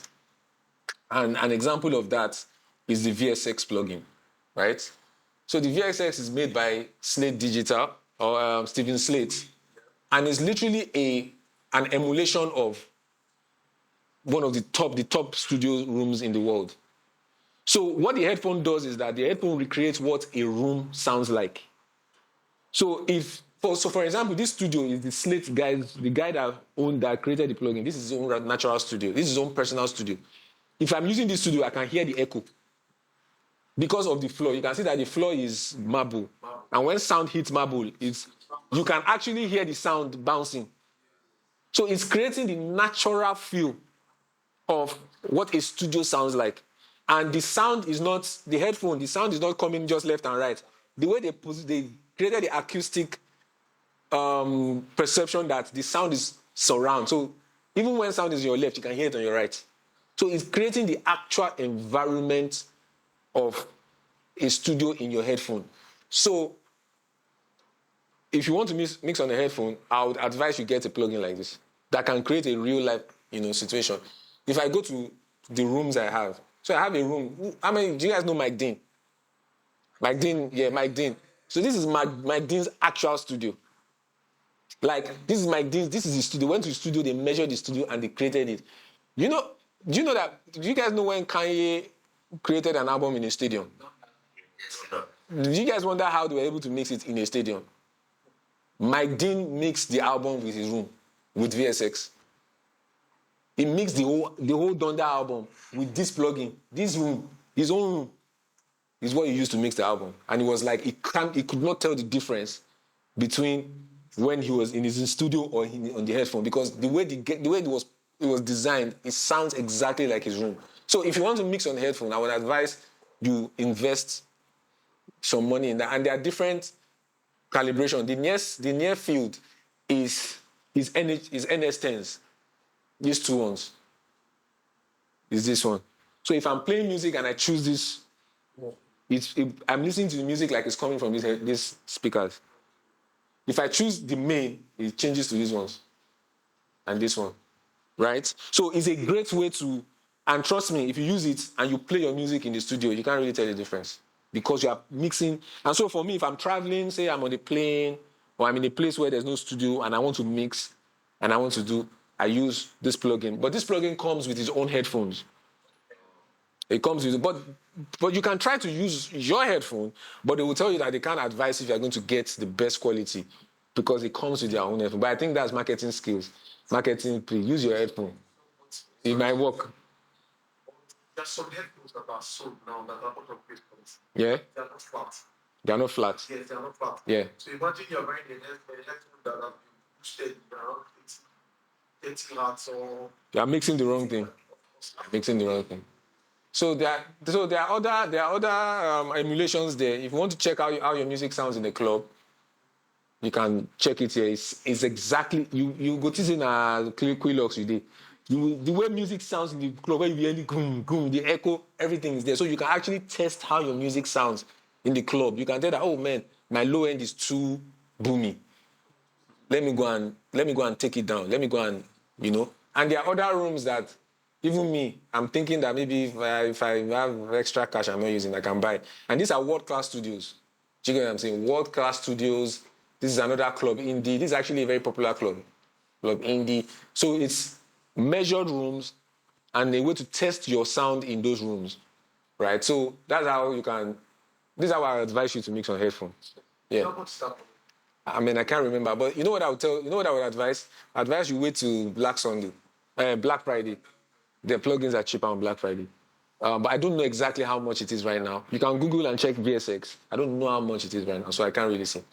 And an example of that is the VSX plugin, right? So the VSX is made by Slate Digital, or Steven Slate. And it's literally an emulation of one of the top studio rooms in the world. So what the headphone does is that the headphone recreates what a room sounds like. So for example, this studio is the Slate guys, the guy that created the plugin. This is his own natural studio. This is his own personal studio. If I'm using this studio, I can hear the echo because of the floor. You can see that the floor is marble, and when sound hits marble, you can actually hear the sound bouncing. So it's creating the natural feel of what a studio sounds like. And the sound is not, the headphone, the sound is not coming just left and right. The way they created the acoustic perception that the sound is surround. So even when sound is on your left, you can hear it on your right. So it's creating the actual environment of a studio in your headphone. So if you want to mix on a headphone, I would advise you get a plugin like this that can create a real life, situation. If I go to the rooms I have, so I have a room. How many? Do you guys know Mike Dean? Mike Dean, yeah, Mike Dean. So this is Mike Dean's actual studio. Like this is Mike Dean's. This is his studio. Went to the studio, they measured the studio and they created it. Do you know that? Do you guys know when Kanye created an album in a stadium? Do you guys wonder how they were able to mix it in a stadium? Mike Dean mixed the album with his room, with VSX. He mixed the whole Donda album with this plugin. This room, his own room, is what he used to mix the album. And it was like he could not tell the difference between when he was in his studio or on the headphone, because the way it was designed, it sounds exactly like his room. So if you want to mix on the headphone, I would advise you invest some money in that. And there are different calibration. The near field is NS10s. These two ones is this one. So if I'm playing music and I choose this, I'm listening to the music like it's coming from these speakers. If I choose the main, it changes to these ones and this one, right? So it's a great way to, and trust me, if you use it and you play your music in the studio, you can't really tell the difference because you are mixing. And so for me, if I'm traveling, say I'm on a plane or I'm in a place where there's no studio and I want to mix and I use this plugin. But this plugin comes with its own headphones. It comes with, but you can try to use your headphone, but they will tell you that they can't advise if you're going to get the best quality because it comes with their own headphone. But I think that's marketing skills. Use your headphone. It might work. There's some headphones that are sold now that are out of headphones. Yeah? They are not flat. They are not flat. Yes, they are not flat. Yeah. So imagine you're wearing a headphone that have been boosted around 30 rats or... You are mixing the wrong thing. So there are other emulations there. If you want to check how your music sounds in the club, you can check it here. It's exactly you go to see na Quillox you did. The way music sounds in the club, where you really goom, the echo, everything is there. So you can actually test how your music sounds in the club. You can tell that, oh man, my low end is too boomy. Let me go and take it down. Let me go and, And there are other rooms that, even me, I'm thinking that maybe if I have extra cash I'm not using, I can buy. And these are world-class studios. Do you get what I'm saying? World-class studios. This is another club, Indie. This is actually a very popular club. Club Indie. So it's measured rooms and a way to test your sound in those rooms. Right? So that's how you can... This is how I advise you to mix on headphones. Yeah. How much stuff? I mean, I can't remember, but you know what I would advise? I advise you wait to Black Friday. The plugins are cheaper on Black Friday. But I don't know exactly how much it is right now. You can Google and check VSX. I don't know how much it is right now, so I can't really say.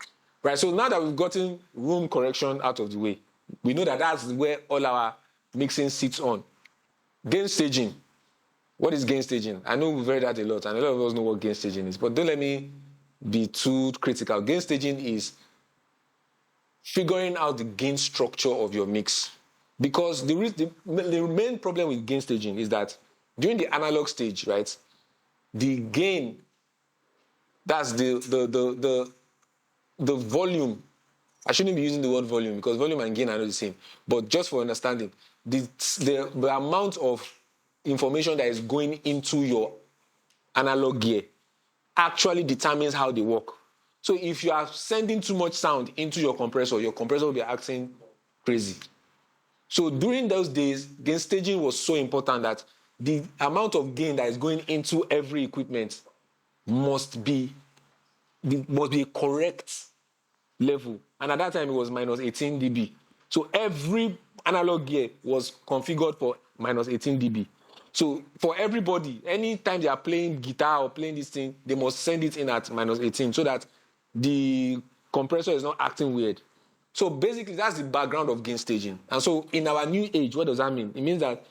Right, so now that we've gotten room correction out of the way, we know that that's where all our mixing sits on. Gain staging. What is gain staging? I know we've heard that a lot, and a lot of us know what gain staging is, but don't let me be too critical. Gain staging is figuring out the gain structure of your mix. Because the main problem with gain staging is that during the analog stage, right, the gain, that's the volume. I shouldn't be using the word volume because volume and gain are not the same. But just for understanding, the amount of information that is going into your analog gear actually determines how they work. So if you are sending too much sound into your compressor will be acting crazy. So during those days, gain staging was so important that the amount of gain that is going into every equipment must be correct. level. And at that time, it was minus 18 dB. So every analog gear was configured for minus 18 dB. So for everybody, anytime they are playing guitar or playing this thing, they must send it in at minus 18 so that the compressor is not acting weird. So basically, that's the background of gain staging. And so in our new age, what does that mean? It means that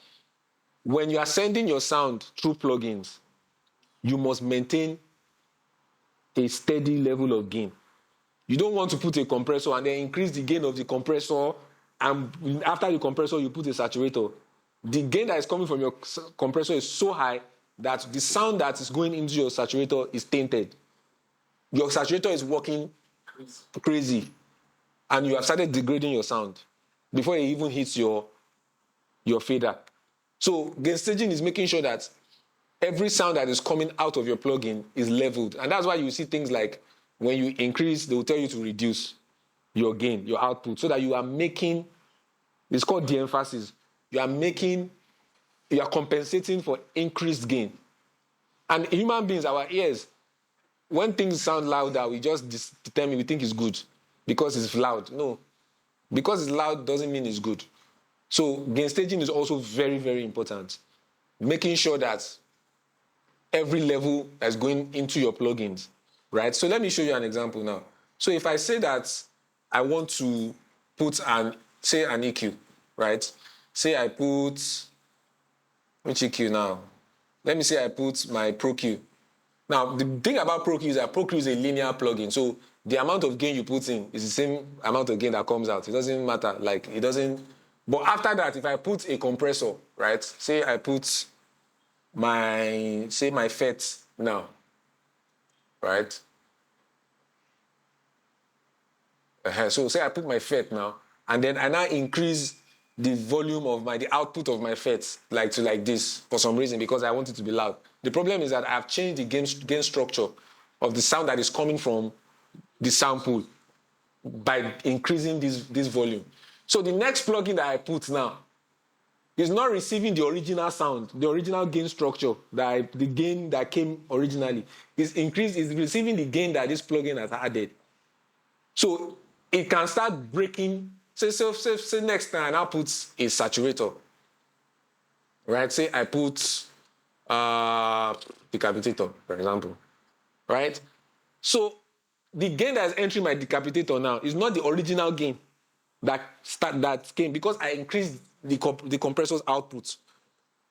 when you are sending your sound through plugins, you must maintain a steady level of gain. You don't want to put a compressor and then increase the gain of the compressor, and after the compressor, you put a saturator. The gain that is coming from your compressor is so high that the sound that is going into your saturator is tainted. Your saturator is working crazy, and you have started degrading your sound before it even hits your fader. So gain staging is making sure that every sound that is coming out of your plugin is leveled. And that's why you see things like when you increase, they will tell you to reduce your gain, your output, so that you are making, it's called de-emphasis. You are compensating for increased gain. And human beings, our ears, when things sound louder, we just determine, we think it's good because it's loud. No, because it's loud doesn't mean it's good. So gain staging is also very, very important. Making sure that every level that's going into your plugins, right? So let me show you an example now. So if I say that I want to put an EQ, right? Say I put, which EQ now? Let me say I put my Pro Q. Now, the thing about Pro Q is that Pro Q is a linear plugin. So the amount of gain you put in is the same amount of gain that comes out. It doesn't matter. But after that, if I put a compressor, right? Say I put my FET now, right? So say I put my FET now, and then I now increase the volume of the output of my FET to this for some reason because I want it to be loud. The problem is that I've changed the gain structure of the sound that is coming from the sample by increasing this volume. So the next plugin that I put now is not receiving the original sound, the original gain structure, the gain that came originally. Is receiving the gain that this plugin has added. So it can start breaking. Say next time I put a saturator, right? Say I put decapitator, for example, right? So the gain that is entering my decapitator now is not the original gain that came because I increased the compressor's output.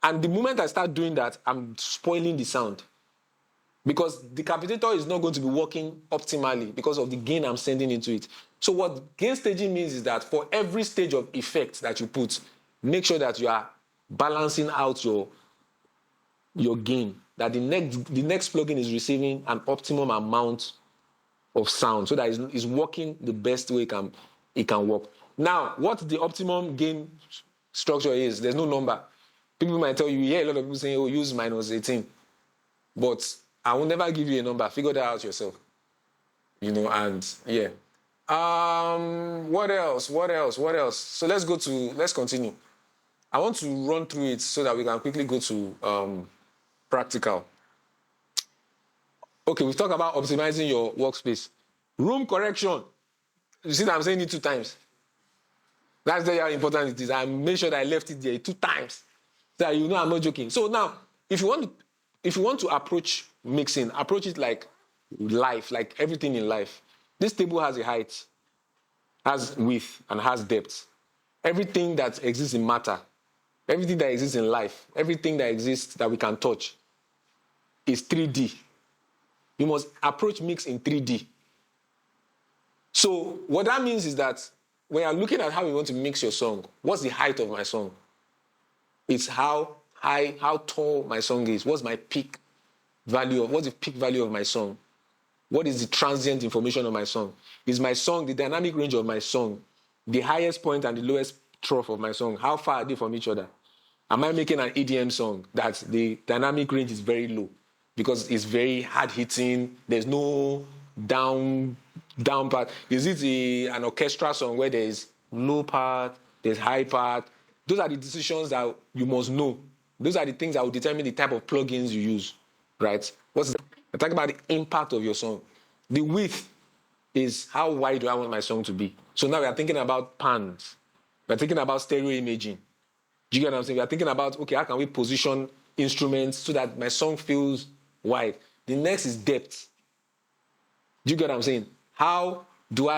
And the moment I start doing that, I'm spoiling the sound. Because the decapitator is not going to be working optimally because of the gain I'm sending into it. So what gain staging means is that for every stage of effect that you put, make sure that you are balancing out your gain, that the next plugin is receiving an optimum amount of sound so that it's working the best way it can work. Now, what the optimum gain structure is, there's no number. People might tell you, a lot of people saying, oh, use minus 18. But I will never give you a number. Figure that out yourself. And yeah. What else? So let's continue. I want to run through it so that we can quickly go to practical. Okay, we've talked about optimizing your workspace. Room correction. You see that I'm saying it 2 times. That's how important it is. I made sure that I left it there 2 times. So that I'm not joking. So now, if you want to approach mixing, approach it like life, like everything in life. This table has a height, has width, and has depth. Everything that exists in matter, everything that exists in life, everything that exists that we can touch is 3D. You must approach mix in 3D. So what that means is that when you're looking at how you want to mix your song, what's the height of my song? It's how high, how tall my song is. What's the peak value of my song? What is the transient information of my song? Is my song, the dynamic range of my song, the highest point and the lowest trough of my song, how far are they from each other? Am I making an EDM song that the dynamic range is very low because it's very hard-hitting, there's no down part? Is it an orchestral song where there's low part, there's high part? Those are the decisions that you must know. Those are the things that will determine the type of plugins you use, right? I'm talking about the impact of your song. The width is how wide do I want my song to be? So now we are thinking about pans. We're thinking about stereo imaging. Do you get what I'm saying? We are thinking about, okay, how can we position instruments so that my song feels wide? The next is depth. Do you get what I'm saying? How do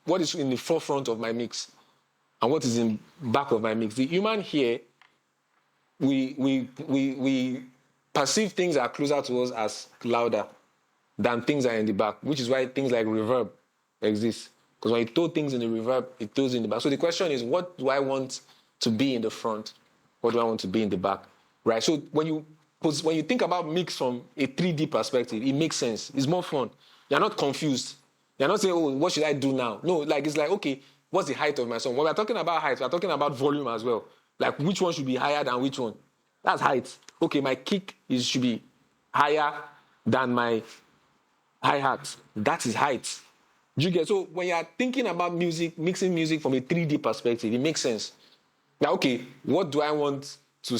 what is in the forefront of my mix and what is in back of my mix? The human here, we perceive things that are closer to us as louder than things that are in the back, which is why things like reverb exist. Because when you throw things in the reverb, it throws in the back. So the question is, what do I want to be in the front? What do I want to be in the back? Right? So when you think about mix from a 3D perspective, it makes sense. It's more fun. You're not confused. You're not saying, oh, what should I do now? No, it's like, okay, what's the height of my song? When we're talking about height, we're talking about volume as well. Like which one should be higher than which one? That's height. Okay, my kick should be higher than my hi-hat. That is height. Do you get? So when you're thinking about music, mixing music from a 3D perspective, it makes sense. Now, okay, what do I want to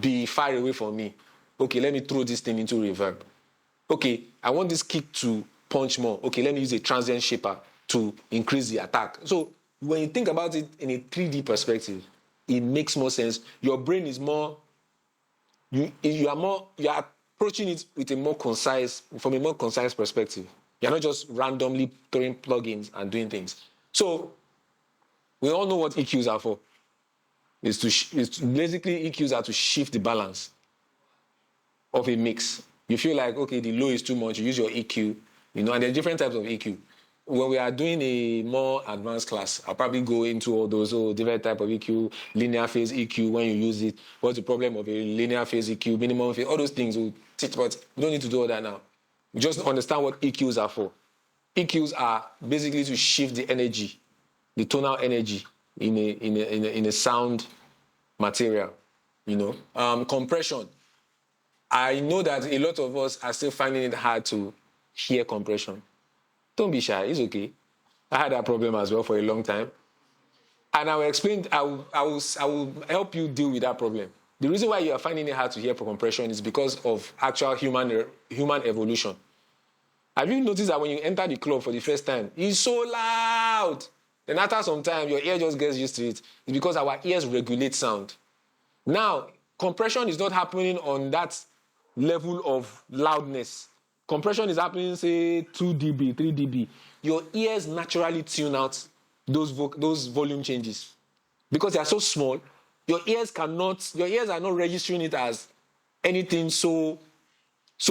be far away from me? Okay, let me throw this thing into reverb. Okay, I want this kick to punch more. Okay, let me use a transient shaper to increase the attack. So when you think about it in a 3D perspective, it makes more sense. Your brain is more, you are approaching it with from a more concise perspective. You're not just randomly throwing plugins and doing things. So we all know what EQs are for. It's basically EQs are to shift the balance of a mix. You feel like, okay, the low is too much, you use your EQ, and there are different types of EQ. When we are doing a more advanced class, I'll probably go into all those different type of EQ, linear phase EQ, when you use it, what's the problem of a linear phase EQ, minimum phase, all those things we'll teach, but we don't need to do all that now. Just understand what EQs are for. EQs are basically to shift the energy, the tonal energy in a sound material. Compression. I know that a lot of us are still finding it hard to hear compression. Don't be shy, it's okay. I had that problem as well for a long time. And I will explain, I will help you deal with that problem. The reason why you are finding it hard to hear compression is because of actual human evolution. Have you noticed that when you enter the club for the first time, it's so loud? Then after some time, your ear just gets used to it. It's because our ears regulate sound. Now, compression is not happening on that level of loudness. Compression is happening, say, 2 dB, 3 dB. Your ears naturally tune out those volume changes. Because they are so small, your ears are not registering it as anything so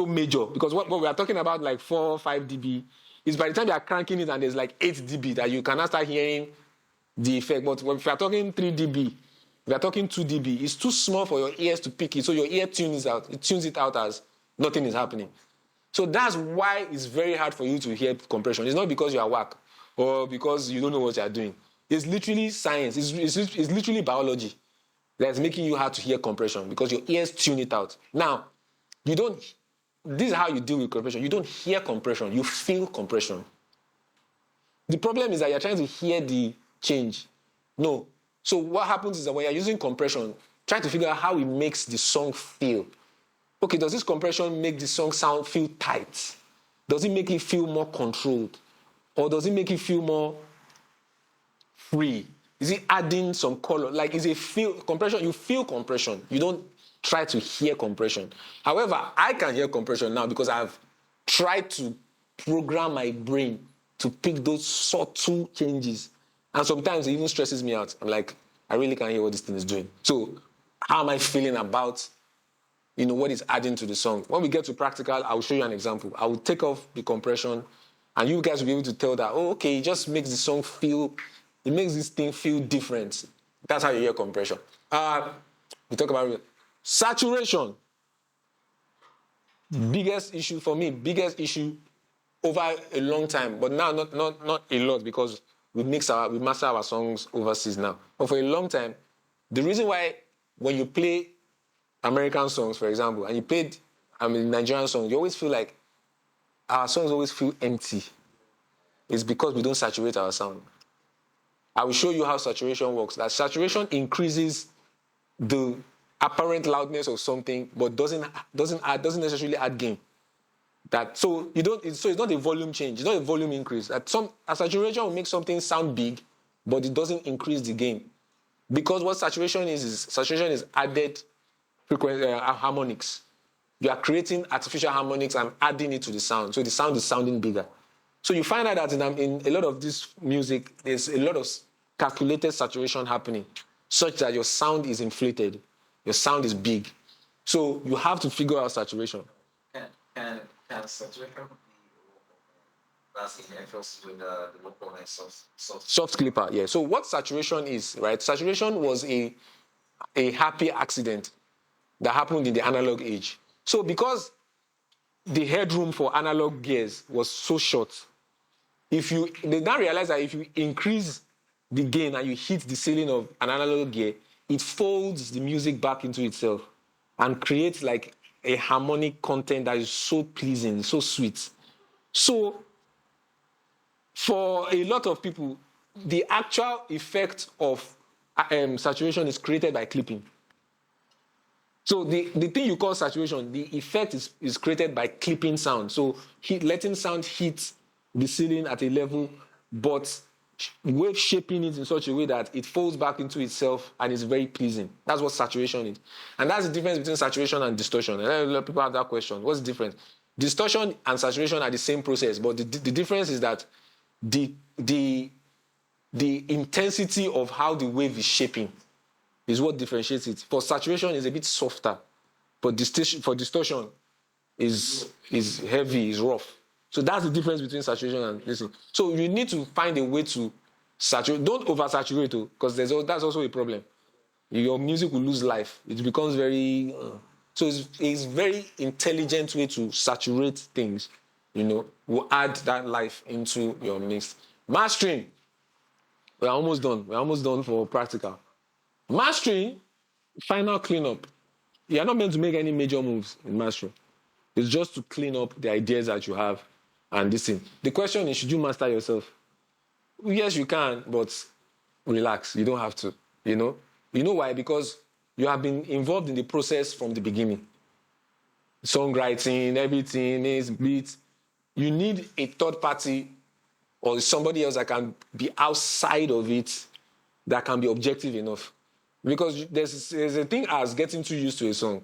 major. Because what we are talking about, like 4 or 5 dB, is by the time you are cranking it and there's like 8 dB that you cannot start hearing the effect. But if you are talking 3 dB, if you are talking 2 dB, it's too small for your ears to pick it. So your ear tunes it out as nothing is happening. So that's why it's very hard for you to hear compression. It's not because you are whack or because you don't know what you are doing. It's literally science. It's literally biology that's making you hard to hear compression because your ears tune it out. Now, this is how you deal with compression. You don't hear compression, you feel compression. The problem is that you're trying to hear the change. No. So what happens is that when you're using compression, try to figure out how it makes the song feel. Okay, does this compression make the song feel tight? Does it make it feel more controlled? Or does it make it feel more free? Is it adding some color? Like, is it compression? You feel compression. You don't try to hear compression. However, I can hear compression now because I've tried to program my brain to pick those subtle changes. And sometimes it even stresses me out. I'm like, I really can't hear what this thing is doing. So how am I feeling about what is adding to the song? When we get to practical, I will show you an example. I will take off the compression and you guys will be able to tell that, oh, okay, it just makes the song it makes this thing feel different. That's how you hear compression. We talk about saturation. Biggest issue for me, over a long time, but now not a lot because we master our songs overseas now. But for a long time, the reason why when you play American songs, for example, and you played Nigerian songs, you always feel like our songs always feel empty. It's because we don't saturate our sound. I will show you how saturation works. That saturation increases the apparent loudness of something, but doesn't necessarily add gain. So it's not a volume change, it's not a volume increase. A saturation will make something sound big, but it doesn't increase the gain. Because what saturation is added frequency harmonics. You are creating artificial harmonics and adding it to the sound. So the sound is sounding bigger. So you find out that in a lot of this music, there's a lot of calculated saturation happening, such that your sound is inflated, your sound is big. So you have to figure out saturation. Can saturation be that's in reference with the local Soft clipper, yeah. So what saturation is, right? Saturation was a happy accident that happened in the analog age. So because the headroom for analog gears was so short, they now realize that if you increase the gain and you hit the ceiling of an analog gear, it folds the music back into itself and creates like a harmonic content that is so pleasing, so sweet. So for a lot of people, the actual effect of saturation is created by clipping. So the thing you call saturation, the effect is created by clipping sound. So letting sound hit the ceiling at a level, but wave shaping it in such a way that it folds back into itself and is very pleasing. That's what saturation is. And that's the difference between saturation and distortion. And a lot of people have that question. What's the difference? Distortion and saturation are the same process, but the difference is that the intensity of how the wave is shaping is what differentiates it. For saturation, it's a bit softer, but for distortion is heavy, is rough. So that's the difference between saturation and listen. So you need to find a way to saturate. Don't oversaturate, because that's also a problem. Your music will lose life. It becomes very. So it's very intelligent way to saturate things. Will add that life into your mix. Mastering. We're almost done. We're almost done for practical. Mastering, final cleanup. You're not meant to make any major moves in mastering. It's just to clean up the ideas that you have and this thing. The question is, should you master yourself? Yes, you can, but relax. You don't have to. You know why? Because you have been involved in the process from the beginning. Songwriting, everything is beats. You need a third party or somebody else that can be outside of it, that can be objective enough. Because there's a thing as getting too used to a song.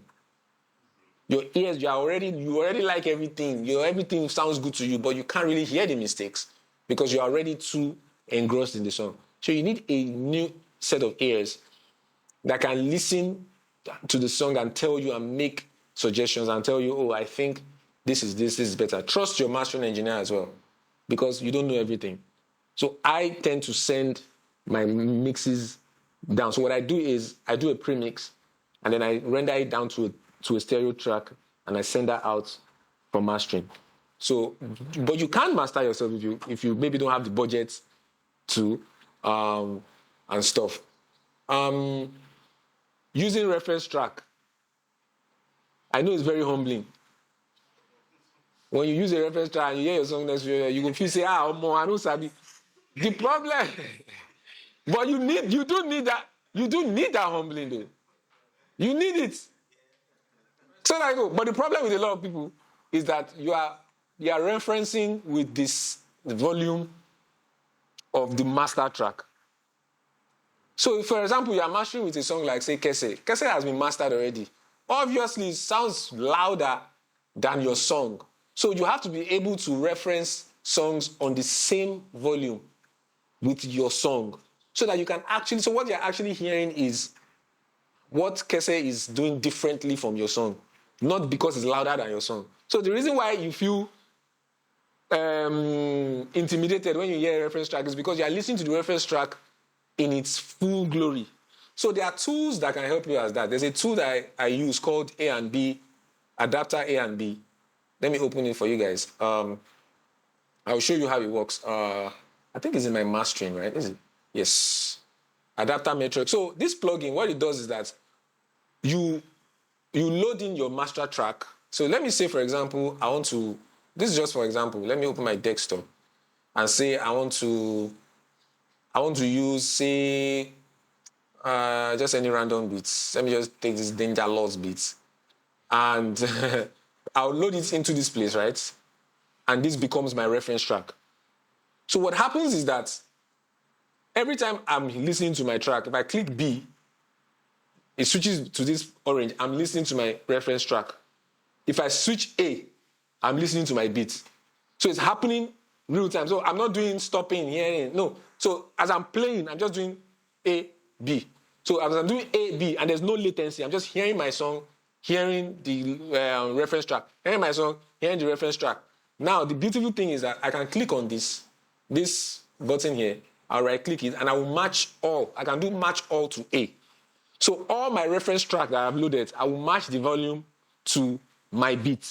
Your ears, you already like everything. Everything sounds good to you, but you can't really hear the mistakes because you're already too engrossed in the song. So you need a new set of ears that can listen to the song and tell you and make suggestions and tell you, oh, I think this is better. Trust your mastering engineer as well, because you don't know everything. So I tend to send my mixes down. So what I do is I do a premix and then I render it down to a stereo track and I send that out for mastering. So, but you can master yourself if you maybe don't have the budget to and stuff. Using reference track. I know it's very humbling. When you use a reference track and you hear your song next year, you will feel say, I don't sabi. The problem, but you do need that humbling though. You need it. So I go. But the problem with a lot of people is that you are referencing with the volume of the master track. So, for example, you are mastering with a song like, say, Kese. Kese has been mastered already. Obviously, it sounds louder than your song. So you have to be able to reference songs on the same volume with your song. So that you can so what you're actually hearing is what Kese is doing differently from your song. Not because it's louder than your song. So the reason why you feel intimidated when you hear a reference track is because you are listening to the reference track in its full glory. So there are tools that can help you as that. There's a tool that I use called A and B, adapter A and B. Let me open it for you guys. I'll show you how it works. I think it's in my mastering, right? Is it? Yes. Adapter metric. So this plugin, what it does is that you load in your master track. So let me say, for example, this is just for example. Let me open my desktop and say I want to use, say, just any random beats. Let me just take this Danger Laws beats. And I'll load it into this place, right? and this becomes my reference track. So what happens is that every time I'm listening to my track, if I click B, it switches to this orange. I'm listening to my reference track. If I switch A, I'm listening to my beat. So it's happening real time. So I'm not doing stopping, hearing. No. So as I'm playing, I'm just doing A, B. So as I'm doing A, B, and there's no latency, I'm just hearing my song, hearing the reference track, hearing my song, hearing the reference track. Now, the beautiful thing is that I can click on this button here, I'll right click it, and I will match all. I can do match all to A. So all my reference track that I've loaded, I will match the volume to my beat.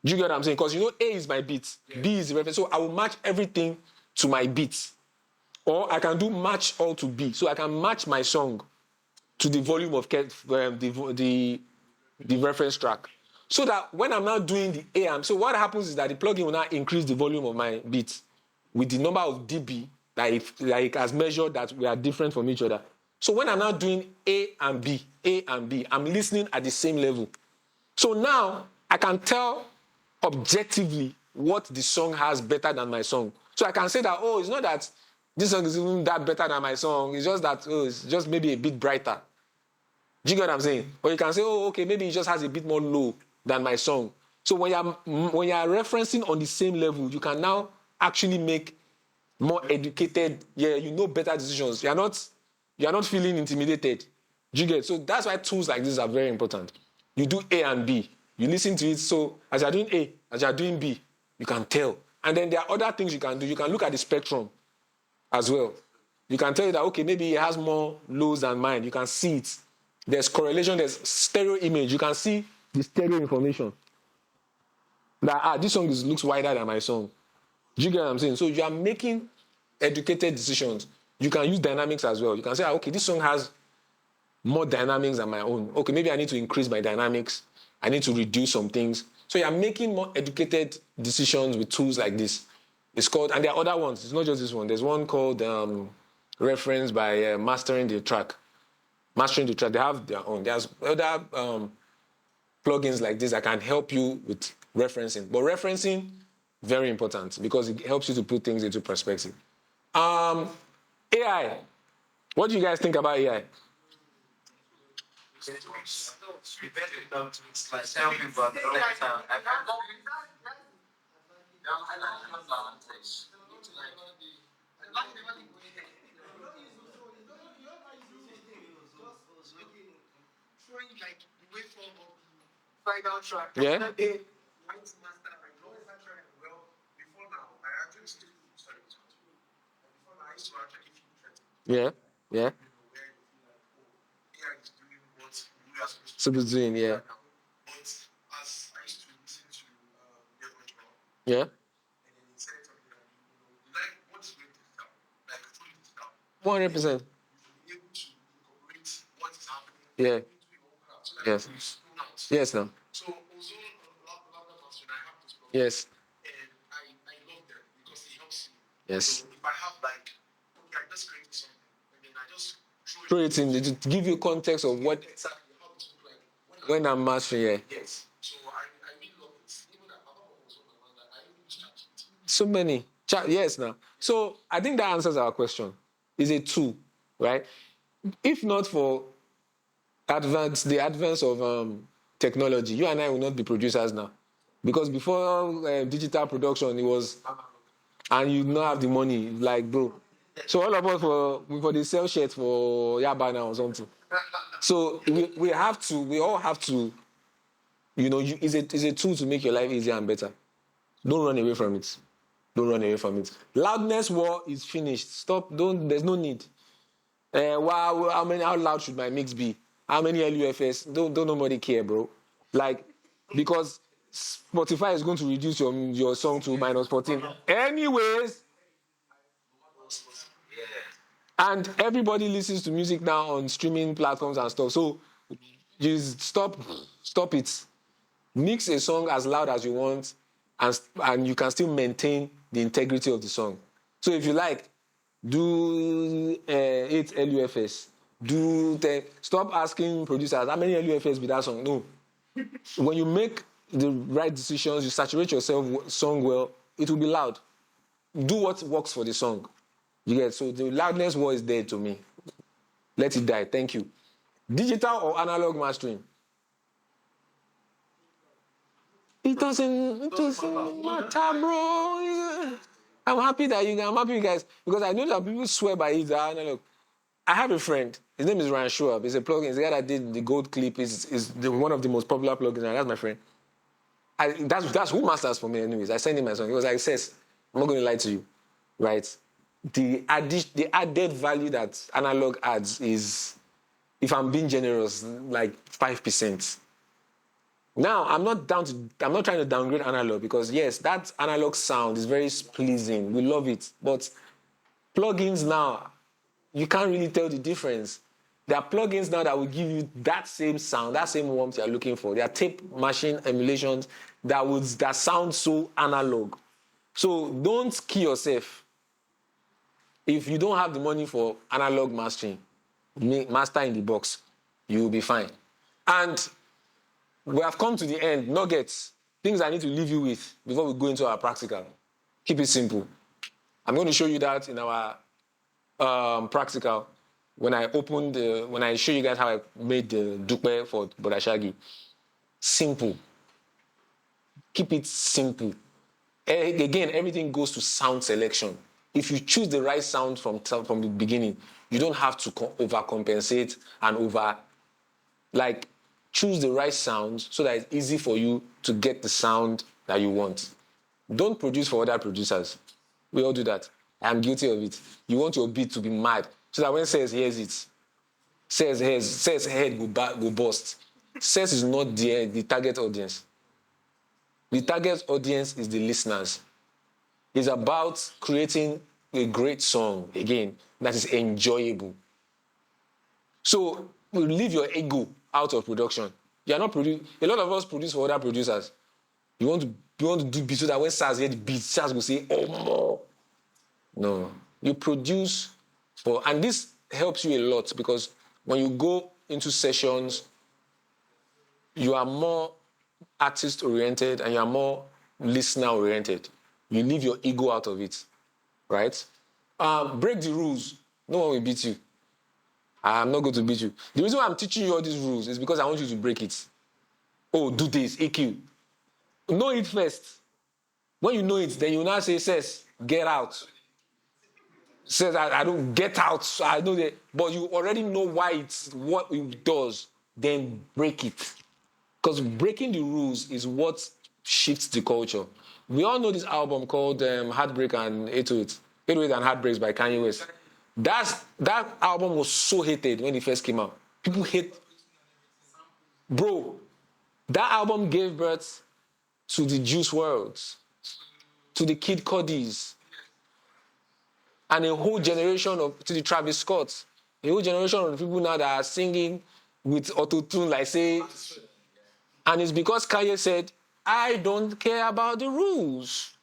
Do you get what I'm saying? Because you know A is my beat, B is the reference. So I will match everything to my beat. Or I can do match all to B. So I can match my song to the volume of the reference track. So that when I'm now doing the AM, so what happens is that the plugin will now increase the volume of my beat with the number of dB that it has measured that we are different from each other. So when I'm now doing A and B, I'm listening at the same level. So now I can tell objectively what the song has better than my song. So I can say that, oh, it's not that this song is even that better than my song. It's just that, oh, it's just maybe a bit brighter. Do you get what I'm saying? Or you can say, oh, okay, maybe it just has a bit more low than my song. So when you're referencing on the same level, you can now actually make more educated, you know better decisions. You're not feeling intimidated. Do you get? So that's why tools like this are very important. You do A and B. You listen to it. So as you're doing A, as you're doing B, you can tell. And then there are other things you can do. You can look at the spectrum as well. You can tell you that, okay, maybe it has more lows than mine. You can see it. There's correlation. There's stereo image. You can see the stereo information. That, this song looks wider than my song. Do you get what I'm saying? So you are making educated decisions. You can use dynamics as well. You can say, okay, this song has more dynamics than my own. Okay, maybe I need to increase my dynamics. I need to reduce some things. So you're making more educated decisions with tools like this. It's called, and there are other ones. It's not just this one. There's one called Reference by Mastering the Track. Mastering the Track. They have their own. There's other plugins like this that can help you with referencing. But referencing, very important because it helps you to put things into perspective. AI. What do you guys think about AI? Final track. Yeah. Yeah. Yeah. Substituting, yeah. Yeah. 100%. Yeah. Yes. Yes, no. Yes. Yes. Throw it in to give you context of what when I'm mastering, yeah. So many. Yes, now. So I think that answers our question. It's a tool, right? If not for the advance of technology, you and I will not be producers now. Because before digital production, it was, and you not have the money, like, bro. So all of us for the sell shirt for Yaba now or something. So we all have to, it's a tool to make your life easier and better. Don't run away from it. Don't run away from it. Loudness war is finished. Stop. There's no need. How loud should my mix be? How many LUFS? Don't nobody care, bro. Like, because Spotify is going to reduce your song to -14. Anyways, and everybody listens to music now on streaming platforms and stuff. So just stop it. Mix a song as loud as you want, and you can still maintain the integrity of the song. So if you like, do 8 LUFS. Do 10. Stop asking producers, how many LUFS be that song? No. When you make the right decisions, you saturate yourself song well, it will be loud. Do what works for the song. You get, so the loudness war is dead to me. Let it die. Thank you. Digital or analog mastering? It doesn't matter, bro. I'm happy you guys, because I know that people swear by it. Analog. I have a friend. His name is Ryan Schwab. He's a plugin. He's the guy that did the Gold Clip. Is one of the most popular plugins. And that's my friend. That's who masters for me, anyways. I sent him my song. He was like, Sess, I'm not going to lie to you, right? The added value that analog adds is, if I'm being generous, like 5%. Now, I'm not trying to downgrade analog, because yes, that analog sound is very pleasing. We love it. But plugins now, you can't really tell the difference. There are plugins now that will give you that same sound, that same warmth you're looking for. There are tape machine emulations that sound so analog. So don't kill yourself. If you don't have the money for analog mastering, master in the box, you will be fine. And we have come to the end. Nuggets, things I need to leave you with before we go into our practical. Keep it simple. I'm going to show you that in our practical when I show you guys how I made the dupe for Bodashagi. Simple. Keep it simple. Again, everything goes to sound selection. If you choose the right sound from the beginning, you don't have to overcompensate and choose the right sound so that it's easy for you to get the sound that you want. Don't produce for other producers. We all do that. I'm guilty of it. You want your beat to be mad so that when Sess hears it, Sess head go bust. Sess is not the target audience. The target audience is the listeners. It's about creating a great song, again, that is enjoyable. So leave your ego out of production. You are not a lot of us produce for other producers. You want to do beats so that when Saz hear the beat, Saz will say, oh, more. No. You produce and this helps you a lot, because when you go into sessions, you are more artist-oriented and you are more listener-oriented. You leave your ego out of it, right? Break the rules. No one will beat you. I'm not going to beat you. The reason why I'm teaching you all these rules is because I want you to break it. Oh, do this, EQ. Know it first. When you know it, then you now say, Sess, get out. Says, I don't get out. I know that, but you already know what it does. Then break it, because breaking the rules is what shifts the culture. We all know this album called Heartbreak and 808 and Heartbreaks by Kanye West. That album was so hated when it first came out. People hate, bro. That album gave birth to the Juice WRLDs, to the Kid Cudis, and a whole generation to the Travis Scotts, a whole generation of people now that are singing with auto-tune, like say, and it's because Kanye said, I don't care about the rules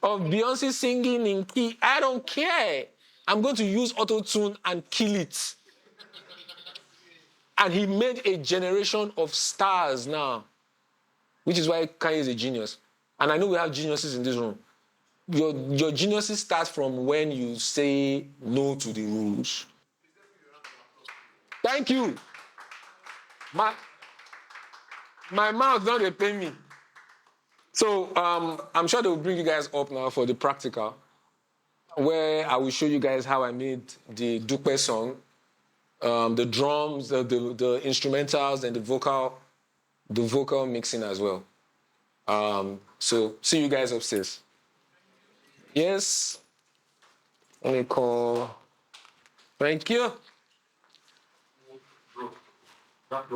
of Beyonce singing in key. I don't care. I'm going to use auto-tune and kill it. And he made a generation of stars now, which is why Kanye is a genius. And I know we have geniuses in this room. Your geniuses start from when you say no to the rules. Thank you. My mouth don't pay me. So I'm sure they will bring you guys up now for the practical, where I will show you guys how I made the Dupe song, the drums, the instrumentals, and the vocal mixing as well. So see you guys upstairs. Yes. Let me call. Thank you. Bro, that